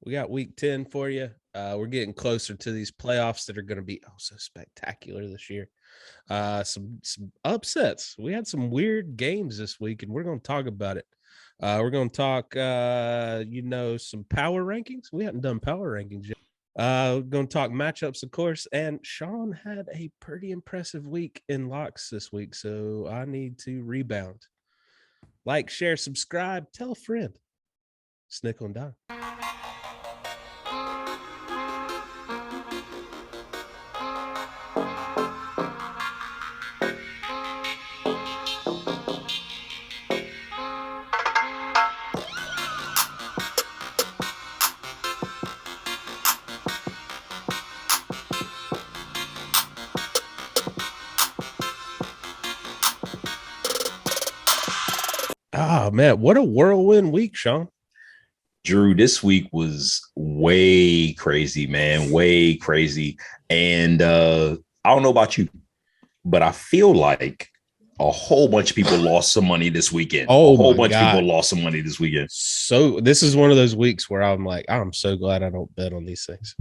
We got week 10 for you. We're getting closer to these playoffs that are going to be so spectacular this year. Some upsets. We had some weird games this week, and we're going to talk about it. We're going to talk, some power rankings. We haven't done power rankings yet. We're going to talk matchups, of course. And Shawn had a pretty impressive week in locks this week, so I need to rebound. Like, share, subscribe, tell a friend. Snickle and dime. Oh, man, what a whirlwind week, Shawn. Drew, this week was way crazy, man, way crazy. And I don't know about you, but I feel like a whole bunch of people lost some money this weekend. Oh, a whole bunch God. of people lost some money this weekend. So this is one of those weeks where I'm like, I'm so glad I don't bet on these things.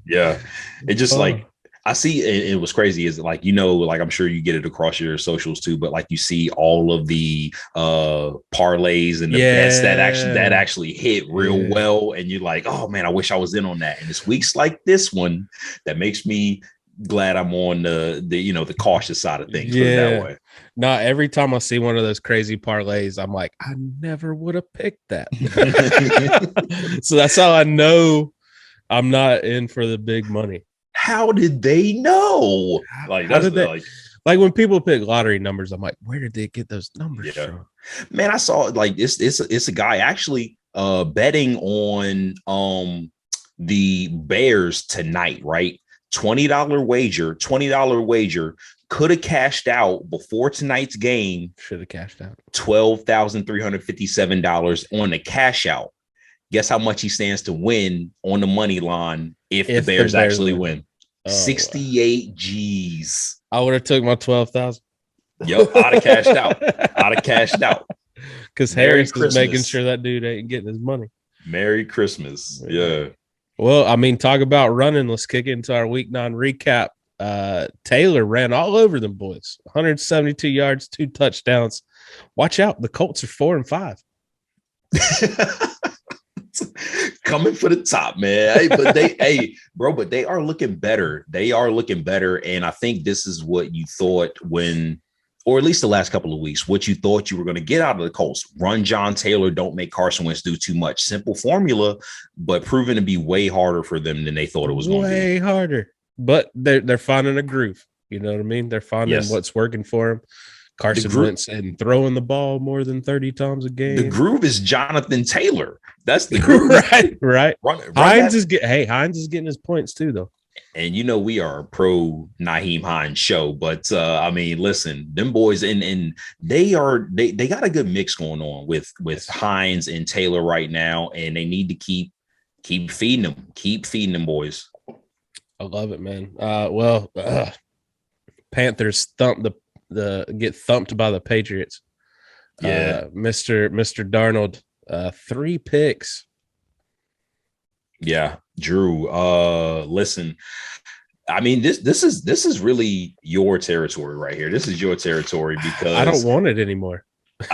Yeah. It just like, I see it was crazy is like, like I'm sure you get it across your socials too, but like you see all of the parlays and the bets that actually hit real well. And you're like, oh man, I wish I was in on that. And it's weeks like this one that makes me glad I'm on the cautious side of things. Put it that way. No, every time I see one of those crazy parlays, I'm like, I never would have picked that. So that's how I know I'm not in for the big money. How did they know? Like, that's like when people pick lottery numbers, I'm like, where did they get those numbers from? Man, I saw like it's a guy actually betting on the Bears tonight, right? $20 wager could have cashed out before tonight's game. Should have cashed out $12,357 on the cash out. Guess how much he stands to win on the money line if the Bears actually win? 68 G's. I would have took my 12,000. Yep, I'd have cashed out. Because Harris is making sure that dude ain't getting his money. Merry Christmas. Yeah. Well, I mean, talk about running. Let's kick into our week 9 recap. Taylor ran all over them boys. 172 yards, 2 touchdowns. Watch out. The Colts are 4-5. Coming for the top, man. But they are looking better. They are looking better. And I think this is what you thought or at least the last couple of weeks, what you thought you were going to get out of the Colts. Run John Taylor, don't make Carson Wentz do too much. Simple formula, but proven to be way harder for them than they thought it was going to be. Way harder. But they're finding a groove. You know what I mean? They're finding what's working for them. Carson Wentz and throwing the ball more than 30 times a game. The groove is Jonathan Taylor. That's the groove. right. Hines is getting his points too, though. And we are a pro Nyheim Hines show, but I mean, listen, them boys and they got a good mix going on with Hines and Taylor right now, and they need to keep feeding them boys. I love it, man. Panthers get thumped by the Patriots. Mr. Darnold, 3 picks. Yeah, Drew. Listen, I mean this is really your territory right here. This is your territory because I don't want it anymore. The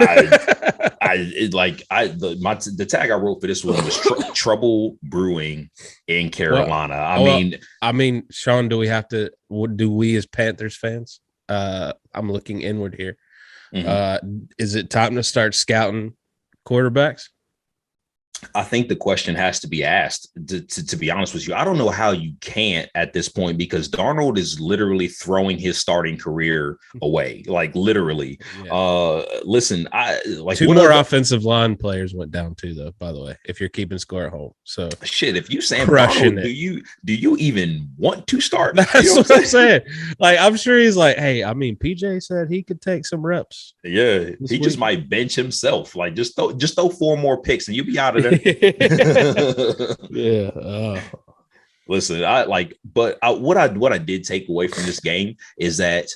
tag I wrote for this one was trouble brewing in Carolina. I mean, Shawn, do we as Panthers fans? I'm looking inward here. Mm-hmm. Is it time to start scouting quarterbacks? I think the question has to be asked, to be honest with you. I don't know how you can't at this point, because Darnold is literally throwing his starting career away. Like literally. Yeah. Listen, two more offensive line players went down too, though, by the way, if you're keeping score at home. So shit, if you Sam Darnold, do you even want to start? That's what I'm saying. Like, I'm sure he's like, hey, I mean, PJ said he could take some reps. Yeah, he just might bench himself. Like, just throw 4 more picks and you'll be out of there. Yeah. Listen, what I did take away from this game is that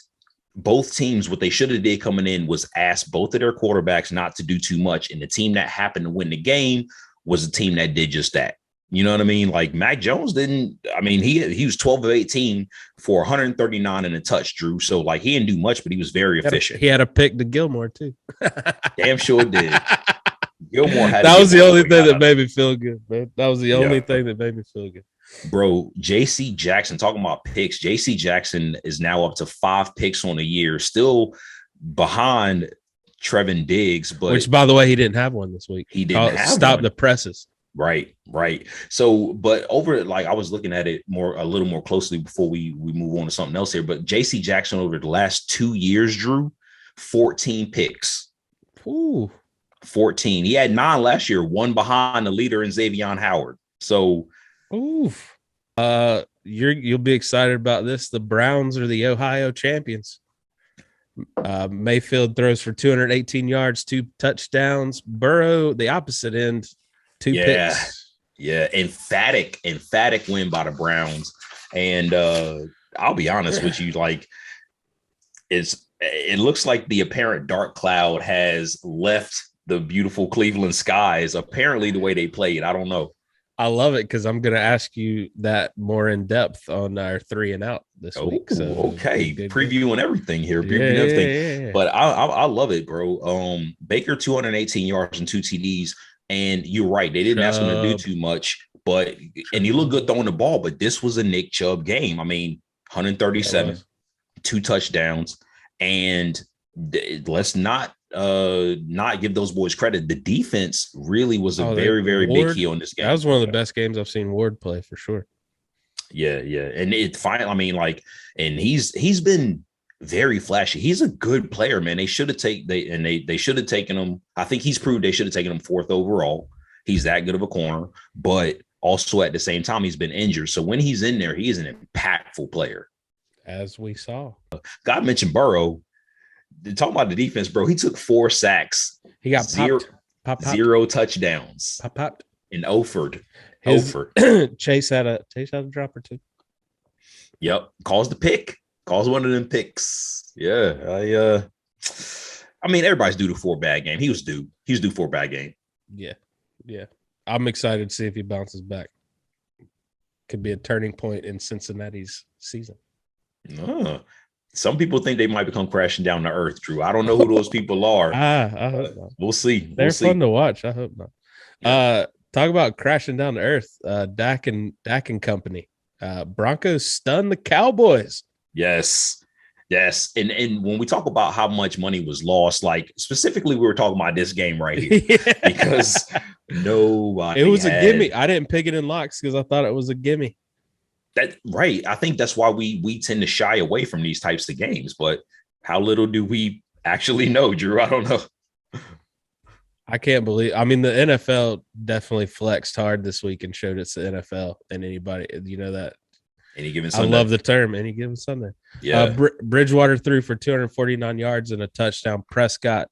both teams, what they should have did coming in was ask both of their quarterbacks not to do too much, and the team that happened to win the game was a team that did just that. You know what I mean? Like Mac Jones didn't. I mean, he was 12 of 18 for 139 and a touch, Drew. So like he didn't do much, but he was very efficient. He had a pick to Gilmore too. Damn sure did. Gilmore had. That was the only thing that made me feel good, man. That was the only thing that made me feel good. Bro, J.C. Jackson, talking about picks, J.C. Jackson is now up to 5 picks on the year, still behind Trevin Diggs. But which, by the way, he didn't have one this week. He didn't have stop one. The presses. Right. So, but over like I was looking at it a little more closely before we move on to something else here. But J.C. Jackson over the last 2 years, Drew, 14 picks. Ooh. 14. He had 9 last year, 1 behind the leader in Xavier Howard. So, oof. You'll be excited about this. The Browns are the Ohio champions. Mayfield throws for 218 yards, 2 touchdowns. Burrow, the opposite end, 2 picks. Yeah, emphatic win by the Browns. And I'll be honest with you, like it looks like the apparent dark cloud has left the beautiful Cleveland skies. Apparently, the way they played, I don't know. I love it because I'm going to ask you that more in depth on our 3 and out this week. So okay, previewing everything here, everything. Yeah. But I love it, bro. Baker 218 yards and 2 TDs, and you're right, they didn't ask him to do too much, and he looked good throwing the ball. But this was a Nick Chubb game. I mean, 137, 2 touchdowns, and let's not give those boys credit. The defense really was a very, very big key on this game. That was one of the best games I've seen Ward play for sure. Yeah. And it finally, I mean, like, and he's been very flashy. He's a good player, man. They should have taken him. I think he's proved they should have taken him 4th overall. He's that good of a corner, but also at the same time, he's been injured. So when he's in there, he is an impactful player. As we saw. God mentioned Burrow. Talking about the defense, bro, he took 4 sacks. He got 0 touchdowns. Popped. And Oford. Chase had a drop or 2. Yep. Calls the pick. Calls one of them picks. Yeah. I mean, everybody's due for a bad game. He was due for a bad game. Yeah. I'm excited to see if he bounces back. Could be a turning point in Cincinnati's season. Some people think they might become crashing down to earth, Drew. I don't know who those people are. I hope not. We'll see. They're fun to watch. I hope not. Yeah. Talk about crashing down to earth. Dak and company. Broncos stun the Cowboys. Yes. And when we talk about how much money was lost, like specifically, we were talking about this game right here because nobody. It was a gimme. I didn't pick it in locks because I thought it was a gimme. Right. I think that's why we tend to shy away from these types of games. But how little do we actually know, Drew? I don't know. I can't believe. I mean, the NFL definitely flexed hard this week and showed it's the NFL and anybody. You know that. Any given Sunday. I love the term. Any given Sunday. Yeah. Bridgewater threw for 249 yards and a touchdown. Prescott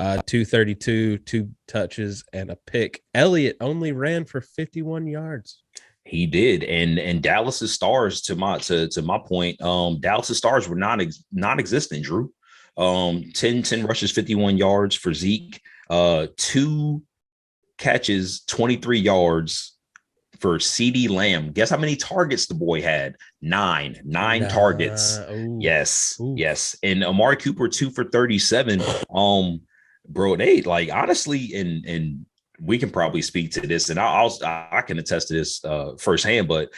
232, 2 touches and a pick. Elliott only ran for 51 yards. He did, and Dallas's stars, to my point, Dallas's stars were non-existent. Drew, 10 rushes, 51 yards for Zeke, 2 catches, 23 yards for CeeDee Lamb. Guess how many targets the boy had? 9 targets. Ooh. Yes, and Amari Cooper 2 for 37. Bro, they like honestly, and we can probably speak to this, and I can attest to this firsthand. But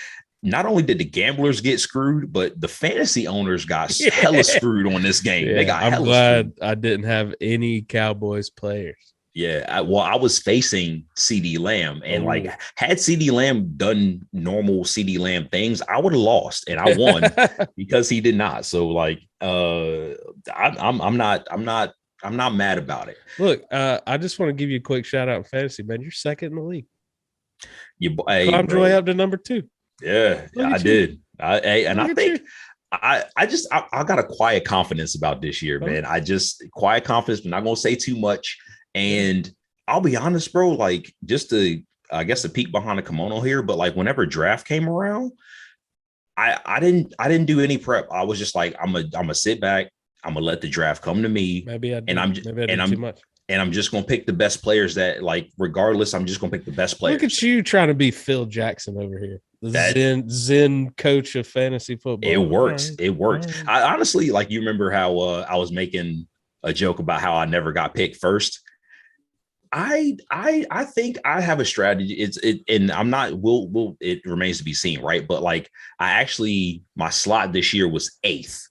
not only did the gamblers get screwed, but the fantasy owners got hella screwed on this game. Yeah, they got. I'm glad I didn't have any Cowboys players. Yeah, I was facing CeeDee Lamb, and like had CeeDee Lamb done normal CeeDee Lamb things, I would have lost, and I won because he did not. So like, I'm not mad about it. Look, I just want to give you a quick shout out in fantasy, man. You're second in the league. You climbed your way up to number 2. Yeah, I did. I think I got a quiet confidence about this year, man. Quiet confidence. I'm not gonna say too much. And I'll be honest, bro. Like just to, I guess, a peek behind the kimono here, but like whenever draft came around, I didn't do any prep. I was just like, I'm gonna sit back. I'm gonna let the draft come to me. Maybe I did. I'm too much. And I'm just going to pick the best players that, like, regardless, I'm just going to pick the best players. Look at you trying to be Phil Jackson over here. The Zen coach of fantasy football. It works. It works. I honestly, like, you remember how I was making a joke about how I never got picked first. I think I have a strategy. And I'm not. It remains to be seen, right? But like, my slot this year was 8th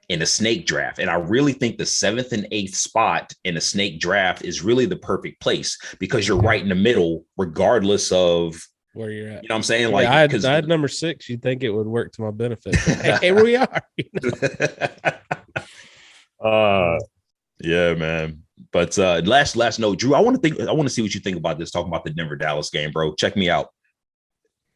in a snake draft, and I really think the 7th and 8th spot in a snake draft is really the perfect place because you're right in the middle, regardless of where you're at. You know what I'm saying? Like, I had number 6. You'd think it would work to my benefit. Hey, here we are. Yeah, man. But last note, Drew, I want to see what you think about this, talking about the Denver-Dallas game, bro. Check me out.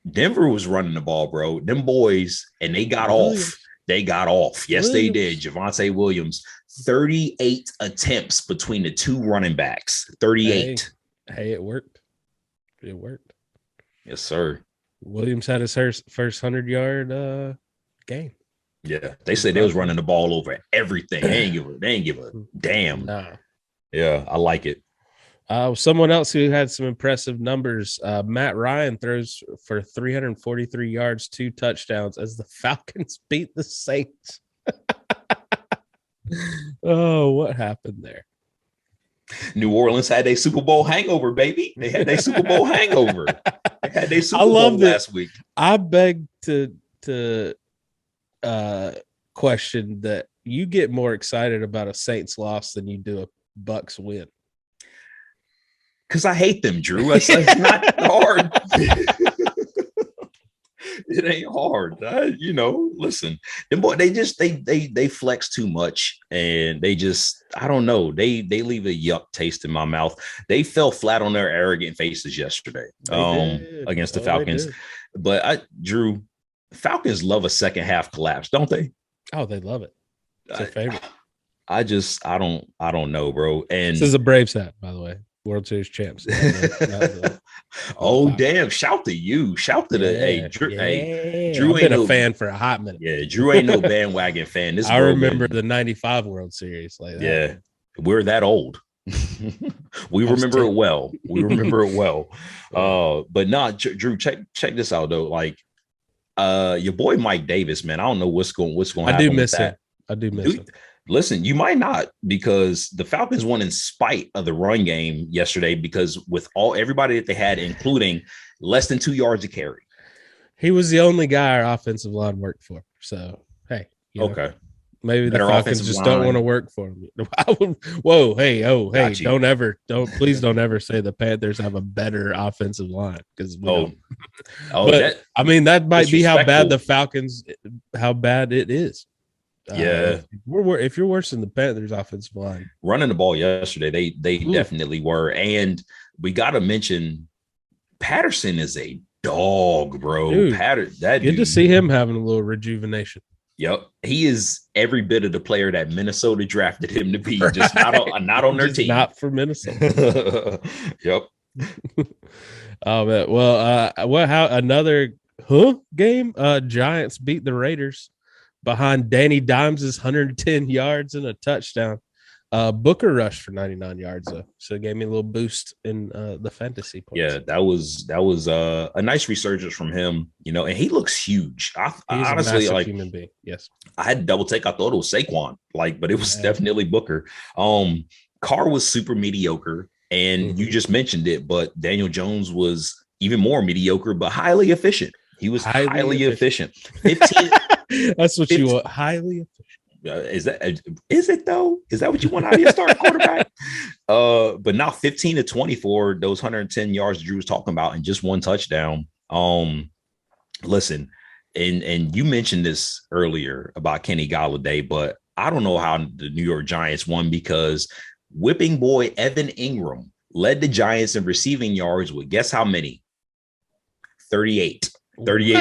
Denver was running the ball, bro. Them boys, and they got off. They got off. Yes, they did. Javonte Williams, 38 attempts between the 2 running backs. 38. Hey, it worked. It worked. Yes, sir. Williams had his first 100-yard game. Yeah, they said they was running the ball over everything. They ain't give a damn. Nah. Yeah, I like it. Someone else who had some impressive numbers, Matt Ryan throws for 343 yards, 2 touchdowns as the Falcons beat the Saints. Oh, what happened there? New Orleans had a Super Bowl hangover, baby. They had a Super Bowl hangover. They had a Super Bowl last week. I beg to question that you get more excited about a Saints loss than you do a Bucks win. Because I hate them, Drew. It's not hard. It ain't hard. Listen, they flex too much, and they just, I don't know. They leave a yuck taste in my mouth. They fell flat on their arrogant faces yesterday against the Falcons. But Drew, Falcons love a second half collapse, don't they? Oh, they love it. It's their favorite. I don't know, bro. And this is a Braves hat, by the way. World Series champs. Damn. Shout to you. Shout to the Drew. Yeah. Hey, Drew I've been a fan for a hot minute. Yeah, Drew ain't no bandwagon fan. I remember the 95 World Series. Like that. Yeah, we're that old. We remember it well. But Drew, check this out though. Like your boy Mike Davis, man. I don't know what's going to happen. I do miss him. Listen, you might not, because the Falcons won in spite of the run game yesterday, because with everybody that they had, including less than 2 yards a carry. He was the only guy our offensive line worked for. So, hey. Okay. Maybe the Falcons just don't want to work for him. Whoa, hey, please don't ever say the Panthers have a better offensive line, because that might be how bad the Falcons, how bad it is. Yeah, if you're worse than the Panthers' offensive line, running the ball yesterday, they definitely were. And we got to mention Patterson is a dog, bro. Dude, good to see him having a little rejuvenation. Yep, he is every bit of the player that Minnesota drafted him to be, just not on their team, not for Minnesota. Yep. Oh man, well, how another game? Giants beat the Raiders behind Danny Dimes' 110 yards and a touchdown. Booker rushed for 99 yards though, so it gave me a little boost in the fantasy points. Yeah, that was a nice resurgence from him, and he looks huge. I honestly, like, human being. Yes, I had to double take. I thought it was Saquon, but it was definitely Booker. Carr was super mediocre, and you just mentioned it, but Daniel Jones was even more mediocre, but highly efficient. He was highly efficient. 15. That's what you want. Highly efficient. Is it though? Is that what you want out of your starting quarterback? But now 15 to 24, those 110 yards Drew was talking about, and just 1 touchdown. Listen, and you mentioned this earlier about Kenny Golladay, but I don't know how the New York Giants won, because whipping boy Evan Ingram led the Giants in receiving yards with, guess how many? 38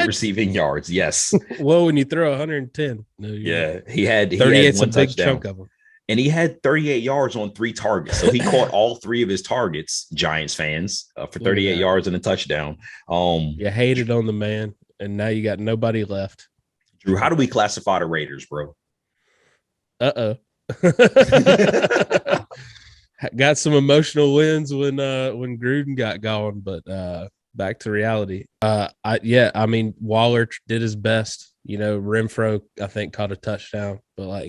receiving yards. Yes. Well, when you throw 110, he had 38's a big touchdown. chunk of them, and he had 38 yards on 3 targets. So he caught all 3 of his targets, Giants fans, for 38 yards and a touchdown. You hated on the man, and now you got nobody left. Drew, how do we classify the Raiders, bro? got some emotional wins when Gruden got going, but back to reality. I mean, Waller did his best. Renfro, I think, caught a touchdown, but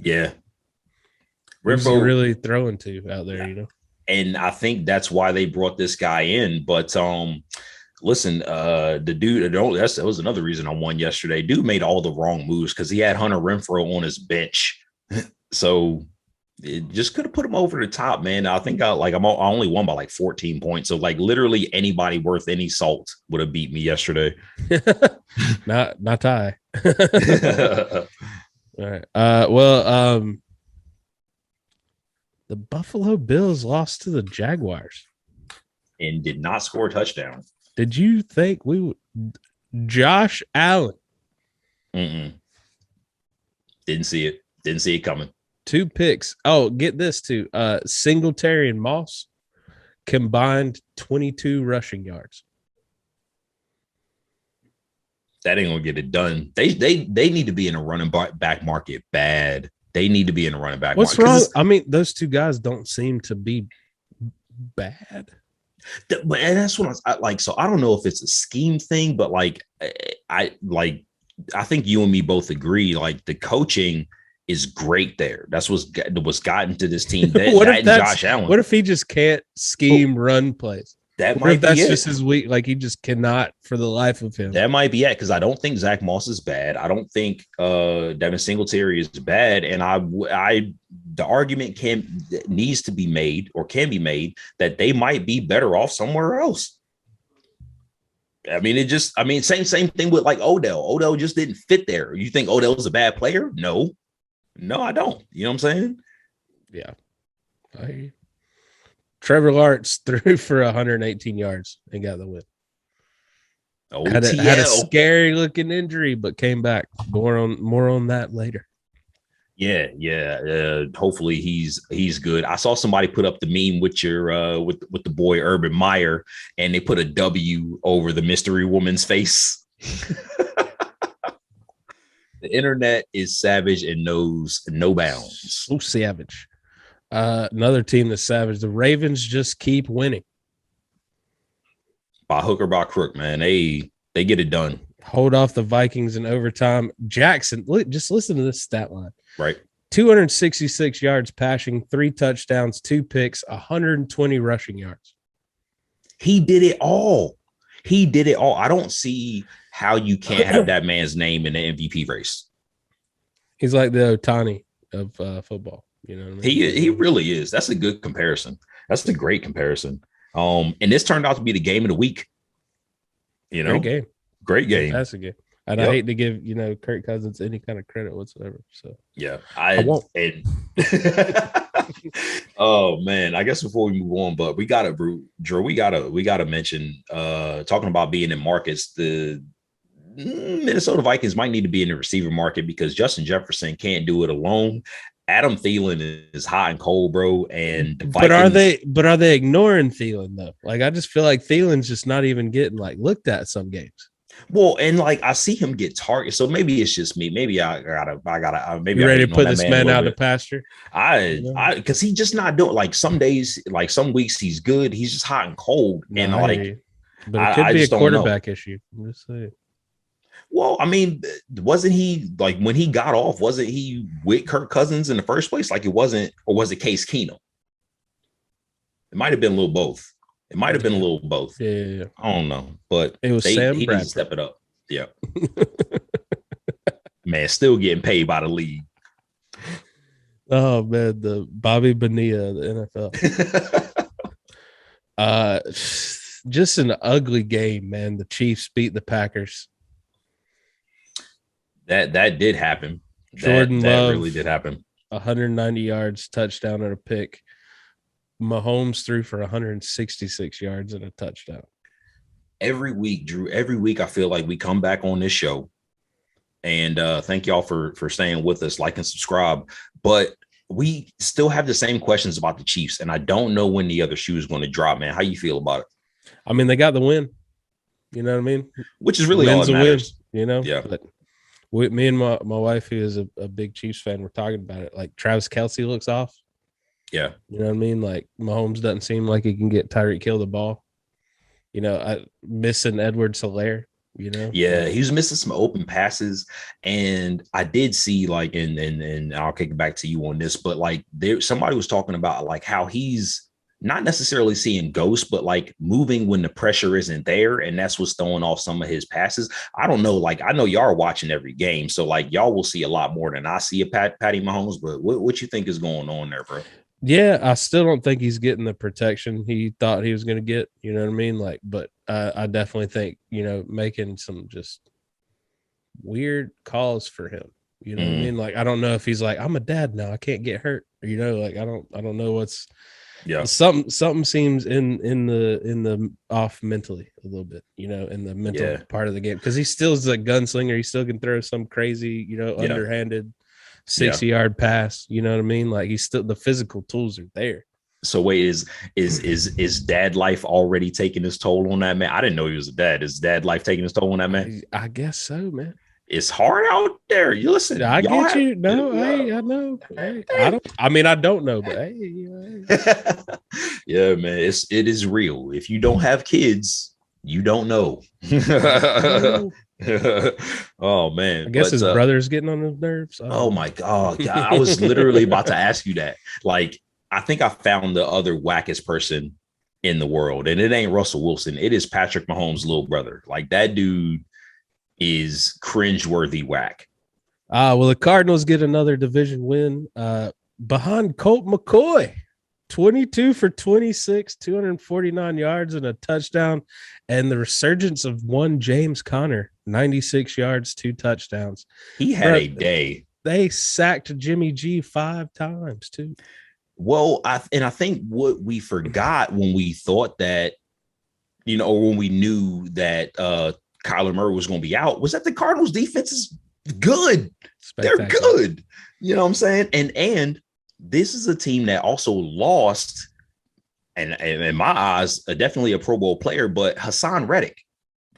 who's he really throwing to out there? And I think that's why they brought this guy in. But listen, the dude, that was another reason I won yesterday. Dude made all the wrong moves because he had Hunter Renfro on his bench, so it just could have put him over the top, man. I think I only won by like 14 points. So like literally anybody worth any salt would have beat me yesterday. not Ty. All right. The Buffalo Bills lost to the Jaguars and did not score a touchdown. Did you think we would? Josh Allen? Didn't see it. Didn't see it coming. 2 picks. Oh, get this too. Singletary and Moss combined 22 rushing yards. That ain't gonna get it done. They need to be in a running back market bad. They need to be in a running back market. What's wrong? I mean, those two guys don't seem to be bad. But and that's what I like. So I don't know if it's a scheme thing, but I think you and me both agree. Like the coaching is great there. That's what's gotten to this team. Josh Allen. What if he just can't scheme run plays? That might be that's just his weak. Like he just cannot for the life of him. That might be it because I don't think Zach Moss is bad. I don't think Devin Singletary is bad. And the argument needs to be made or can be made that they might be better off somewhere else. I mean, same thing with like Odell. Odell just didn't fit there. You think Odell's a bad player? No, I don't. You know what I'm saying? Yeah. Trevor Lawrence threw for 118 yards and got the win. Had a scary looking injury, but came back. More on that later. Yeah. Hopefully he's good. I saw somebody put up the meme with your with the boy Urban Meyer, and they put a W over the mystery woman's face. The internet is savage and knows no bounds. So savage. Another team that's savage. The Ravens just keep winning. By hook or by crook, man. They get it done. Hold off the Vikings in overtime. Jackson, just listen to this stat line. Right. 266 yards passing, 3 touchdowns, 2 picks, 120 rushing yards. He did it all. I don't see how you can't have that man's name in the MVP race. He's like the Ohtani of football. You know what I mean? He really is. That's a good comparison. That's a great comparison. And this turned out to be the game of the week. Great game. That's a game. And I hate to give Kirk Cousins any kind of credit whatsoever. So yeah, I won't. Oh man, I guess before we move on, but we gotta, Drew, we gotta mention talking about being in markets. The Minnesota Vikings might need to be in the receiver market because Justin Jefferson can't do it alone. Adam Thielen is hot and cold, bro. And the Vikings, but are they ignoring Thielen though? Like I just feel like Thielen's just not even getting like looked at some games. Well, and like I see him get targeted, so maybe it's just me. Maybe I gotta. Maybe you ready to put this man out of pasture? Because he's just not doing. Like some days, like some weeks, he's good. He's just hot and cold, but it could be a quarterback issue. I'm just saying. Well, I mean, wasn't he like when he got off? Wasn't he with Kirk Cousins in the first place? Like it wasn't, or was it Case Keenum? It might have been a little both. Yeah. I don't know, but it was he Sam needs to step it up. Yeah, man, still getting paid by the league. Oh man, the Bobby Bonilla of the NFL. Just an ugly game, man. The Chiefs beat the Packers. That did happen. Jordan that Love really did happen. 190 yards, touchdown, and a pick. Mahomes threw for 166 yards and a touchdown. Every week, Drew, I feel like we come back on this show. And thank y'all for staying with us, like and subscribe. But we still have the same questions about the Chiefs. And I don't know when the other shoe is going to drop, man. How you feel about it? I mean, they got the win. You know what I mean? Which is really all that matters. Yeah. But me and my wife, who is a big Chiefs fan, we're talking about it. Like Travis Kelce looks off. Yeah. You know what I mean? Like Mahomes doesn't seem like he can get Tyreek Hill the ball. Missing Edwards-Helaire, Yeah, he was missing some open passes, and I did see like, and I'll kick it back to you on this, but like somebody was talking about like how he's not necessarily seeing ghosts, but like moving when the pressure isn't there, and that's what's throwing off some of his passes. I don't know, like I know y'all are watching every game, so like y'all will see a lot more than I see a Patty Mahomes. But what you think is going on there, bro? Yeah, I still don't think he's getting the protection he thought he was going to get. You know what I mean? Like, but I definitely think, making some just weird calls for him. You know what I mean? Like, I don't know if he's like, I'm a dad now, I can't get hurt. Like I don't know what's something seems in the off mentally a little bit, in the mental part of the game. Because he still is a gunslinger. He still can throw some crazy, underhanded 60-yard pass. You know what I mean? Like he's still, the physical tools are there. So wait, is dad life already taking his toll on that man? I didn't know he was a dad. Is dad life taking his toll on that man? I guess so, man. It's hard out there. You listen. I get you. No, hey, I know. Hey, I don't know, but hey. Yeah, man. It is real. If you don't have kids, you don't know. Oh man. I guess his brother's getting on his nerves. Oh my God. I was literally about to ask you that. Like, I think I found the other wackest person in the world, and it ain't Russell Wilson. It is Patrick Mahomes' little brother. Like that dude is cringeworthy whack. Well, the Cardinals get another division win behind Colt McCoy, 22 for 26, 249 yards and a touchdown, and the resurgence of one James Conner, 96 yards, 2 touchdowns. He had a day. They sacked Jimmy G 5 times too. Well, I think what we forgot when we thought that, or when we knew that Kyler Murray was going to be out, was that the Cardinals defense is good. They're good. You know what I'm saying? And this is a team that also lost, and in my eyes, definitely a Pro Bowl player, but Hassan Reddick.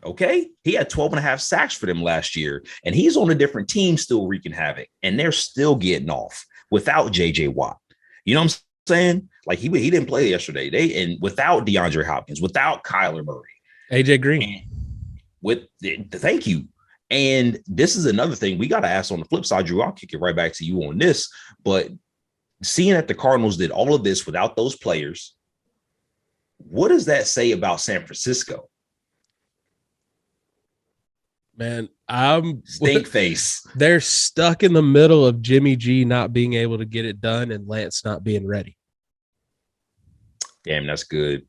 Okay. He had 12 and a half sacks for them last year, and he's on a different team still wreaking havoc, and they're still getting off without JJ Watt. You know what I'm saying? Like he didn't play yesterday. And without DeAndre Hopkins, without Kyler Murray, AJ Green. Thank you. And this is another thing we got to ask on the flip side, Drew. I'll kick it right back to you on this. But seeing that the Cardinals did all of this without those players, what does that say about San Francisco? Man, I'm stink face. They're stuck in the middle of Jimmy G not being able to get it done and Lance not being ready. Damn, that's good.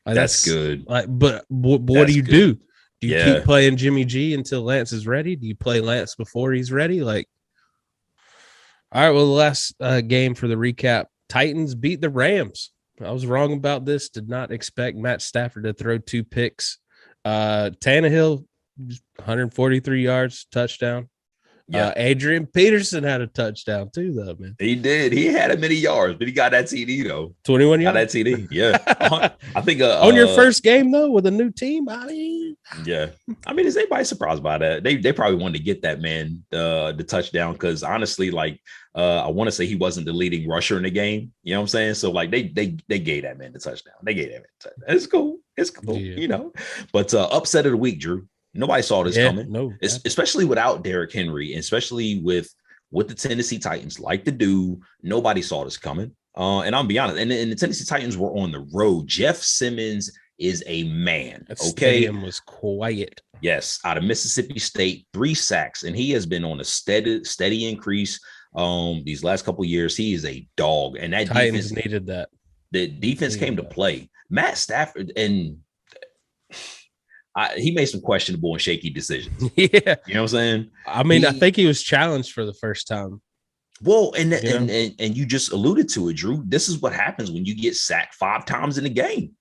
That's good. Like, but what do you do? Do you keep playing Jimmy G until Lance is ready? Do you play Lance before he's ready? Like, all right, well, the last game for the recap, Titans beat the Rams. I was wrong about this. Did not expect Matt Stafford to throw 2 picks. Tannehill, 143 yards, touchdown. Yeah, Adrian Peterson had a touchdown too, though, man. He did. He had many yards, but he got that TD though. 21 yards. Got that TD. Yeah, I think on your first game though with a new team. I mean, is anybody surprised by that? They probably wanted to get that man the touchdown because honestly, like I want to say he wasn't the leading rusher in the game. You know what I'm saying? So like they gave that man the touchdown. They gave that man the touchdown. It's cool. It's cool. Yeah. But upset of the week, Drew. Nobody saw this coming. No, especially without Derrick Henry, and especially with what the Tennessee Titans like to do. Nobody saw this coming. And I'll be honest. And the Tennessee Titans were on the road. Jeff Simmons is a man. That stadium was quiet. Yes, out of Mississippi State, 3 sacks, and he has been on a steady increase. These last couple of years, he is a dog, and that Titans needed that. The defense came to play. Matt Stafford and. He made some questionable and shaky decisions. Yeah. You know what I'm saying? I mean, I think he was challenged for the first time. Well, and you just alluded to it, Drew. This is what happens when you get sacked 5 times in a game.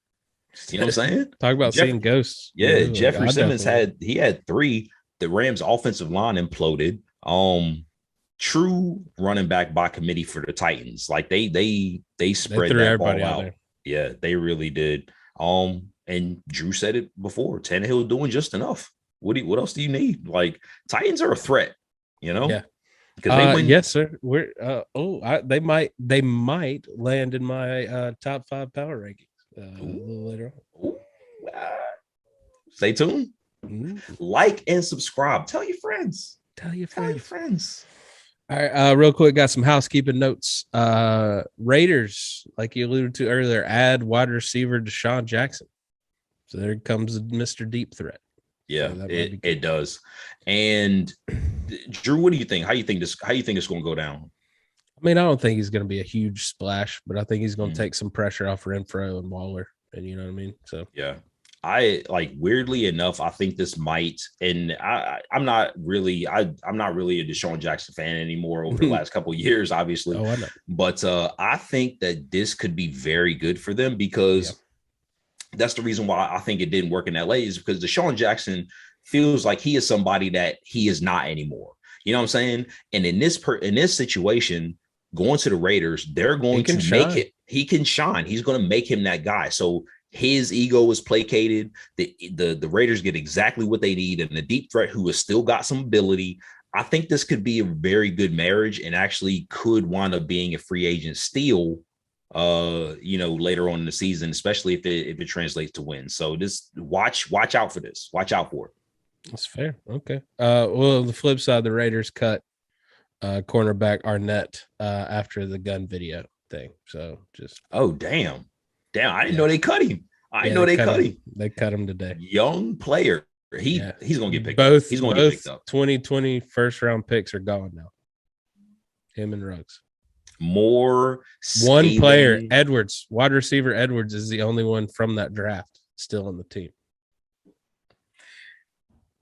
You know what I'm saying? Talk about seeing ghosts. Yeah, Jeffrey Simmons had 3. The Rams offensive line imploded. True running back by committee for the Titans. Like they spread that ball out. Yeah, they really did. And Drew said it before. Tannehill doing just enough. What else do you need? Like Titans are a threat, you know? Yeah. Because they win. Yes, sir. We're they might land in my top 5 power rankings a little later on. Ooh, stay tuned. Like and subscribe. Tell your friends. Tell your friends. All right, real quick, got some housekeeping notes. Raiders, like you alluded to earlier, add wide receiver Deshaun Jackson. So there comes Mr. Deep Threat. Yeah, so it does. And Drew, what do you think? How you think it's going to go down? I mean, I don't think he's going to be a huge splash, but I think he's going to take some pressure off Renfro and Waller, and you know what I mean. So yeah, I like weirdly enough, I think this might, and I'm not really a Deshaun Jackson fan anymore over the last couple of years, obviously. Oh, I know. But I think that this could be very good for them because that's the reason why I think it didn't work in LA is because Deshaun Jackson feels like he is somebody that he is not anymore. You know what I'm saying? And in this situation, going to the Raiders, they're going to make it. He can shine. He's going to make him that guy. So his ego is placated. The Raiders get exactly what they need, and the deep threat who has still got some ability. I think this could be a very good marriage, and actually could wind up being a free agent steal. Later on in the season, especially if it translates to wins. So just watch out for this. Watch out for it. That's fair. Okay. Well, the flip side, the Raiders cut cornerback Arnett after the gun video thing. So just damn, I didn't know they cut him. I didn't know they cut him. They cut him today. Young player. He's gonna get picked up. He's gonna get picked up. 2020 first round picks are gone now. Him and Ruggs. More one player, Edwards, wide receiver Edwards is the only one from that draft still on the team.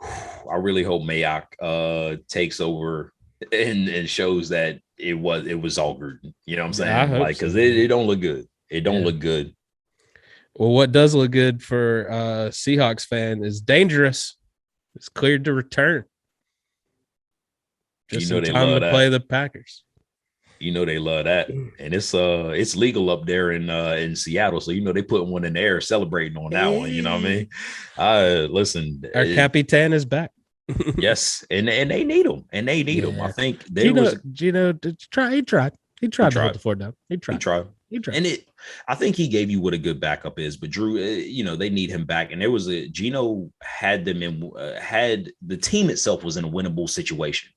I really hope Mayock takes over and shows that it was all Gruden. You know what I'm saying? Because it don't look good. It don't look good. Well, what does look good for Seahawks fan is Dangerous. It's cleared to return. Just in time to play the Packers. You know they love that, and it's legal up there in Seattle, so they put one in the air celebrating on that one. You know what I mean? Listen, our Capitan is back. Yes, and they need him, him. I think Gino tried. He tried to hold the fort down. He tried. And I think he gave you what a good backup is. But Drew, they need him back, and Gino had them had the team itself was in a winnable situation.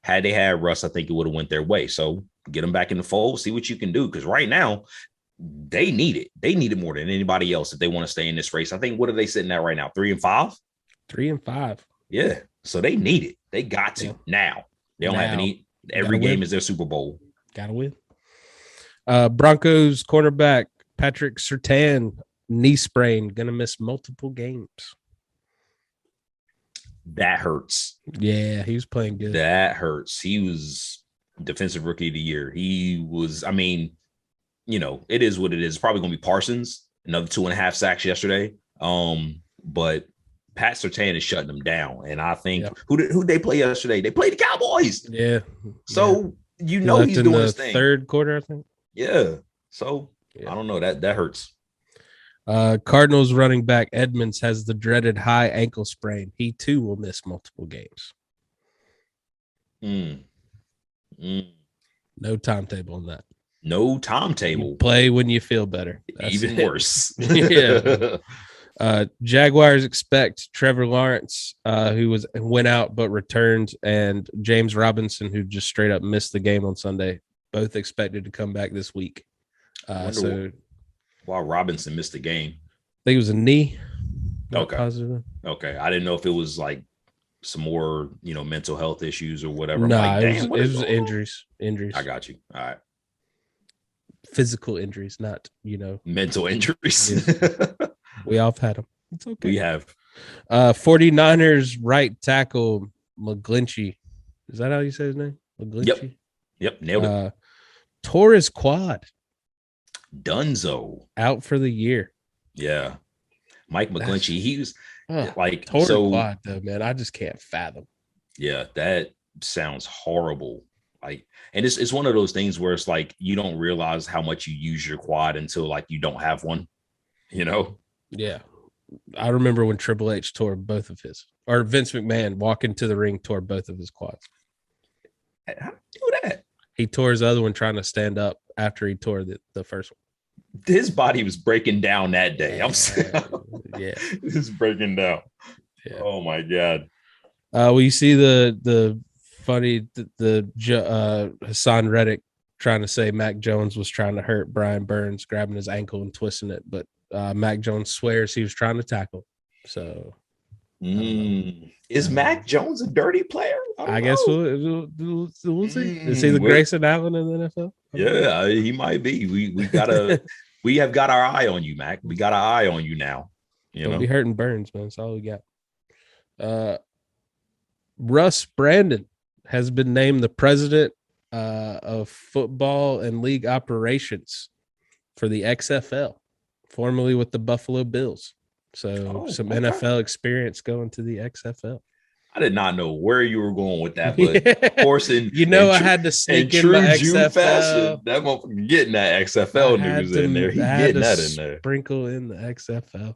Had they had Russ, I think it would have went their way. So get them back in the fold, see what you can do. Because right now, they need it. They need it more than anybody else if they want to stay in this race. I think, what are they sitting at right now? 3-5? 3-5. Yeah. So they need it. They got to now. They don't have any. Every game is their Super Bowl. Gotta win. Broncos cornerback Patrick Surtain, knee sprain, gonna miss multiple games. That hurts. Yeah, he was playing good. That hurts. He was defensive rookie of the year. He was, it is what it is. It's probably going to be Parsons, another 2.5 sacks yesterday. But Pat Surtain is shutting them down. And I think who they play yesterday? They played the Cowboys. Yeah. So, he's doing his thing. Third quarter, I think. Yeah. So, I don't know. That hurts. Cardinals running back Edmonds has the dreaded high ankle sprain. He too will miss multiple games. No timetable on that. No timetable. You play when you feel better. That's even worse. Yeah. Jaguars expect Trevor Lawrence, who went out but returned, and James Robinson, who just straight up missed the game on Sunday, both expected to come back this week. While Robinson missed the game, I think it was a knee. Okay. Positive. Okay. I didn't know if it was like some more, mental health issues or whatever. No, it was injuries. Injuries. I got you. All right. Physical injuries, not, mental injuries. We all have had them. It's okay. We have. 49ers right tackle McGlinchey. Is that how you say his name? McGlinchey? Yep. Nailed it. Tore his quad. Dunzo. Out for the year. Yeah. Mike McGlinchey, he was tore the quad though, man. I just can't fathom. Yeah, that sounds horrible. And it's one of those things where it's like you don't realize how much you use your quad until you don't have one, Yeah. I remember when Triple H tore both of his, or Vince McMahon walking to the ring tore both of his quads. How do you do that? He tore his other one trying to stand up after he tore the first one. His body was breaking down that day. I'm saying, yeah, it's breaking down. Yeah. Oh my god. Well, you see the funny Hassan Reddick trying to say Mac Jones was trying to hurt Brian Burns, grabbing his ankle and twisting it, but Mac Jones swears he was trying to tackle. So, is Mac Jones a dirty player? I guess we'll see. Is he the Grayson Allen in the NFL? Yeah, he might be. We have got our eye on you, Mac. We got our eye on you now. Don't be hurting Burns, man. That's all we got. Russ Brandon has been named the president of football and league operations for the XFL, formerly with the Buffalo Bills. So some NFL experience going to the XFL. I did not know where you were going with that, but of course, I had to sneak in my XFL fashion. That motherfucker getting that XFL news in there. He getting that in there. Sprinkle in the XFL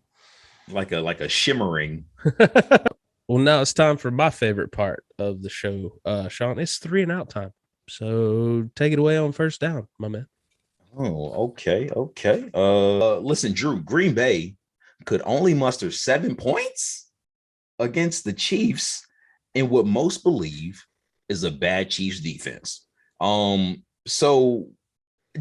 like a shimmering. Well, now it's time for my favorite part of the show, Shawn. It's 3 and out time, so take it away on first down, my man. Oh, okay. Listen, Drew. Green Bay could only muster 7 points against the Chiefs in what most believe is a bad Chiefs defense. So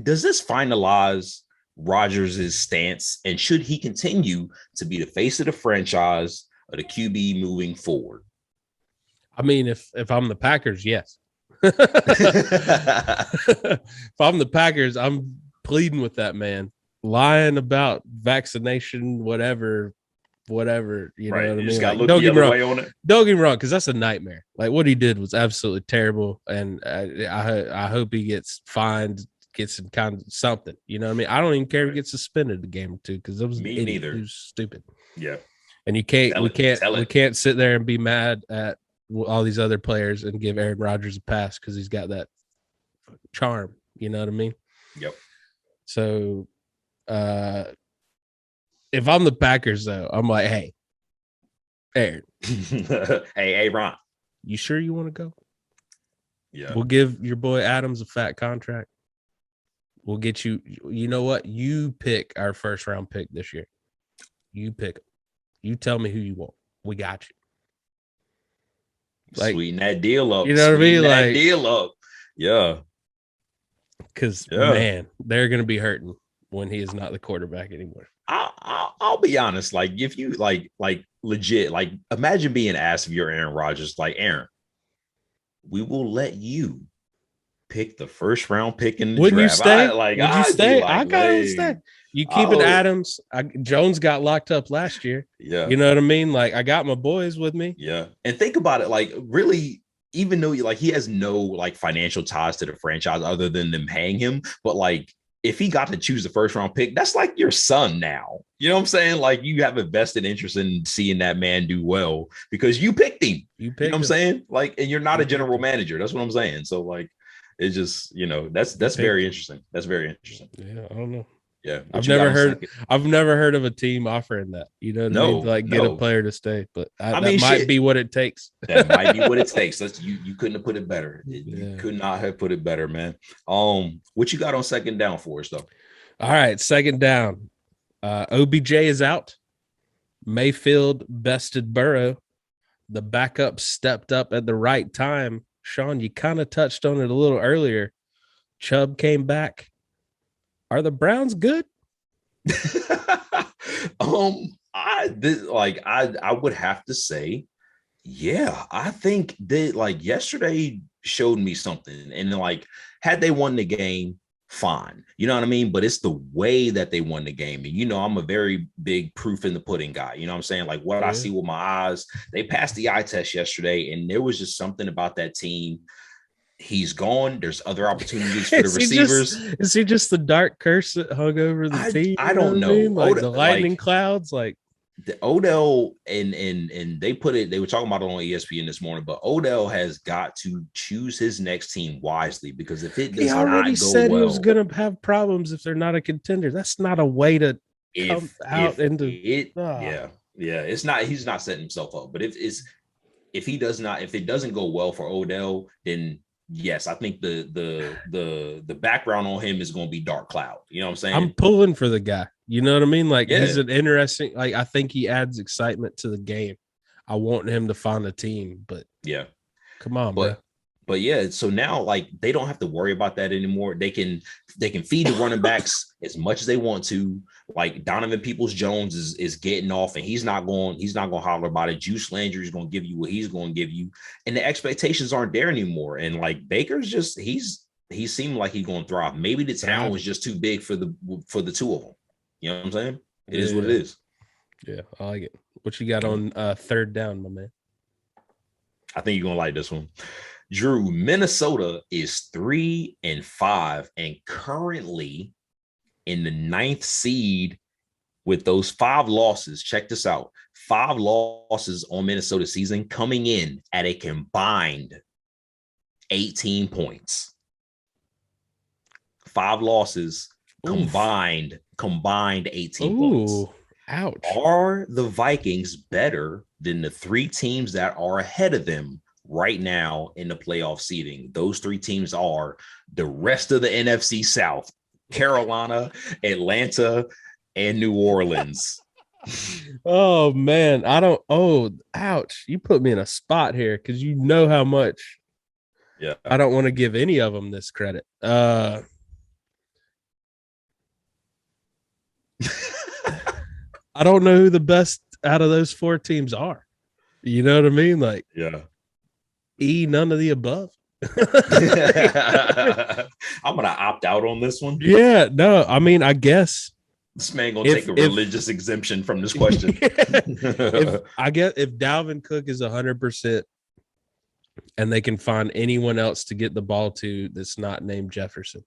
does this finalize Rodgers' stance, and should he continue to be the face of the franchise or the QB moving forward? I mean, if I'm the Packers, yes. If I'm the Packers, I'm pleading with that man, lying about vaccination, whatever. You know what I mean? Like, don't get me wrong. Don't get me wrong, because that's a nightmare. Like, what he did was absolutely terrible, and I hope he gets fined, gets some kind of something. You know what I mean? I don't even care if he gets suspended a game or two, because it was me neither. It was stupid. Yeah, and we can't sit there and be mad at all these other players and give Aaron Rodgers a pass because he's got that charm. You know what I mean? Yep. So, if I'm the Packers, though, I'm like, hey, Aaron. hey, Ron. You sure you want to go? Yeah. We'll give your boy Adams a fat contract. We'll get you. You know what? You pick our first round pick this year. You pick him. You tell me who you want. We got you. Like, sweeten that deal up. You know what I mean? Like, deal up. Yeah. Because, man, they're going to be hurting when he is not the quarterback anymore. I'll be honest. Like, if you like legit, like, imagine being asked if you're Aaron Rodgers, like, Aaron, we will let you pick the first round pick in the Wouldn't draft. You stay? Would you stay? I gotta stay. You keeping Adams? Jones got locked up last year. Yeah, you know what I mean. Like, I got my boys with me. Yeah, and think about it. Like, really, even though like he has no like financial ties to the franchise other than them paying him, but like, if he got to choose the first round pick, that's like your son now. You know what I'm saying? Like, you have a vested interest in seeing that man do well because you picked him. You know what I'm saying? Like, and you're not a general manager. That's what I'm saying. So like, it's just, you know, that's very interesting. That's very interesting. Yeah, I don't know. Yeah, I've never heard of a team offering that. You know what I mean? Like, get a player to stay, but that might be what it takes. That might be what it takes. You couldn't have put it better. You could not have put it better, man. What you got on second down for us, though? All right, second down. OBJ is out. Mayfield bested Burrow. The backup stepped up at the right time. Shawn, you kind of touched on it a little earlier. Chubb came back. Are the Browns good? I would have to say, yeah. I think that like yesterday showed me something, and like had they won the game, fine. You know what I mean? But it's the way that they won the game. And, you know, I'm a very big proof in the pudding guy. You know what I'm saying? Like, what I see with my eyes, they passed the eye test yesterday, and there was just something about that team. He's gone. There's other opportunities for the receivers. Is he just the dark curse that hung over the team? I don't know. Like the lightning clouds, like the Odell and they put it. They were talking about it on ESPN this morning, but Odell has got to choose his next team wisely, because if it does not go said well, he was going to have problems if they're not a contender. That's not a way to come out into it. Yeah, it's not. He's not setting himself up. But if it doesn't go well for Odell, then yes, I think the background on him is going to be dark cloud. You know what I'm saying? I'm pulling for the guy. You know what I mean? Like he's Yeah. an interesting. Like I think he adds excitement to the game. I want him to find a team, but Yeah. come on, bro. But yeah, so now like they don't have to worry about that anymore. They can feed the running backs as much as they want to. Like Donovan Peoples-Jones is getting off, and he's not going to holler about it. Juice Landry is going to give you what he's going to give you, and the expectations aren't there anymore. And like Baker's just he seemed like he's going to thrive. Maybe the town was just too big for the two of them. You know what I'm saying? It is what it is. Yeah, I like it. What you got on third down, my man? I think you're gonna like this one. Drew, Minnesota is 3-5 and currently in the 9th seed with those 5 losses. Check this out. 5 losses on Minnesota season coming in at a combined 18 points. 5 losses combined 18 points. Ouch. Are the Vikings better than the 3 teams that are ahead of them right now in the playoff seeding? Those 3 teams are the rest of the NFC South: Carolina, Atlanta, and New Orleans. Oh man, ouch. You put me in a spot here because you know how much I don't want to give any of them this credit. I don't know who the best out of those 4 teams are. You know what I mean? Like, none of the above. I'm gonna opt out on this one. Yeah, no, I mean, I guess this man gonna take a religious exemption from this question. if Dalvin Cook is 100% and they can find anyone else to get the ball to that's not named Jefferson,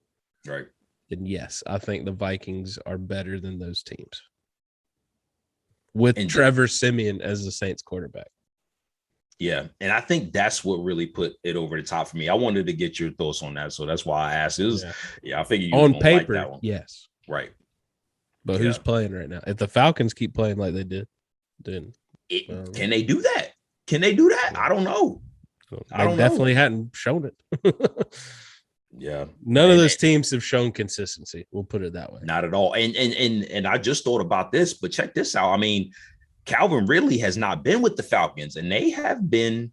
right? Then yes, I think the Vikings are better than those teams with Trevor Siemian as the Saints quarterback. Yeah, and I think that's what really put it over the top for me. I wanted to get your thoughts on that, so that's why I asked. I figured you on paper, like that one. Yes, right. But who's playing right now? If the Falcons keep playing like they did, then can they do that? Can they do that? I don't know. They definitely hadn't shown it. Yeah, none of those teams have shown consistency. We'll put it that way. Not at all. And I just thought about this, but check this out. I mean, Calvin Ridley has not been with the Falcons, and they have been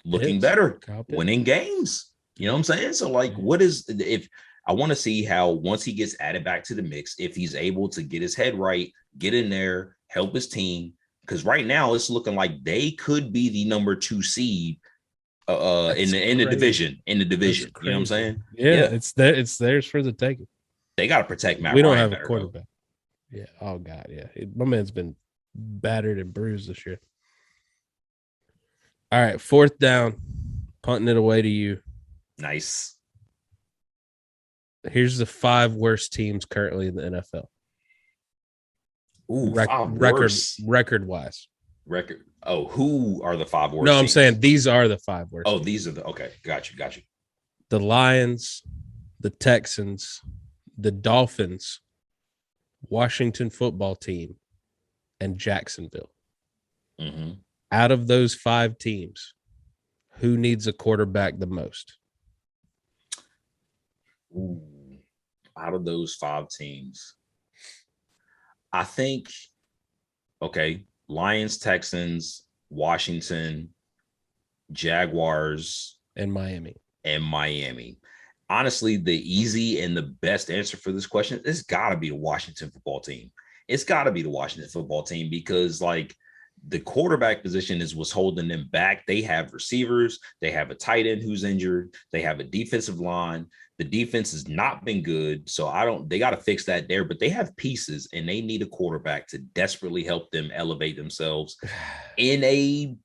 looking better, winning games. You know what I'm saying? So, like, if I want to see how once he gets added back to the mix, if he's able to get his head right, get in there, help his team, because right now it's looking like they could be the number 2 seed in the division. You know what I'm saying? Yeah. It's theirs for the taking. They got to protect Matt. We don't have a quarterback. Yeah. Oh God. Yeah. My man's been battered and bruised this year. All right, 4th down, punting it away to you. Nice. Here's the 5 worst teams currently in the NFL. Ooh, record wise. Record. Oh, who are the 5 worst? No, I'm saying these are the 5 worst. Oh, these are okay. Got you. The Lions, the Texans, the Dolphins, Washington football team, and Jacksonville. Mm-hmm. Out of those 5 teams, who needs a quarterback the most? Ooh, out of those 5 teams, I think, Lions, Texans, Washington, Jaguars, and Miami. Honestly, the easy and the best answer for this question, it's got to be the Washington football team. It's got to be the Washington football team because, like, the quarterback position is what's holding them back. They have receivers. They have a tight end who's injured. They have a defensive line. The defense has not been good. So they got to fix that there, but they have pieces and they need a quarterback to desperately help them elevate themselves in a,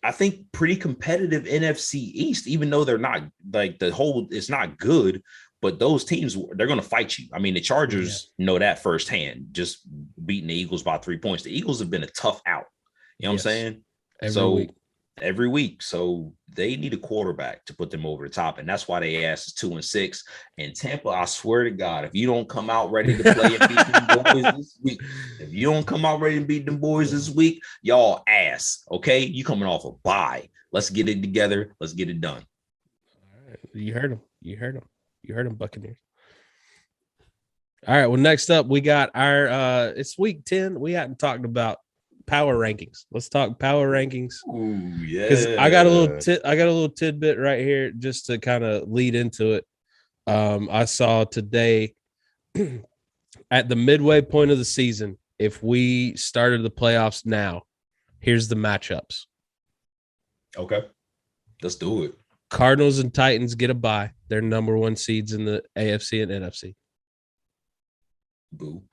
I think, pretty competitive NFC East, even though they're not like it's not good, but those teams, they're going to fight you. I mean, the Chargers know that firsthand, just beating the Eagles by 3 points. The Eagles have been a tough out. You know what I'm saying? Every week. So they need a quarterback to put them over the top. And that's why they asked 2-6. And Tampa, I swear to God, if you don't come out ready to play and beat them boys this week, y'all ass. Okay. You coming off a bye. Let's get it together. Let's get it done. You heard him. You heard him. You heard him, Buccaneers. All right. Well, next up, we got our it's week 10. We hadn't talked about power rankings. Let's talk power rankings. Ooh, yeah. Because I got a little tidbit right here just to kind of lead into it. I saw today at the midway point of the season, if we started the playoffs now, here's the matchups. Okay. Let's do it. Cardinals and Titans get a bye. They're number one seeds in the AFC and NFC. Boo.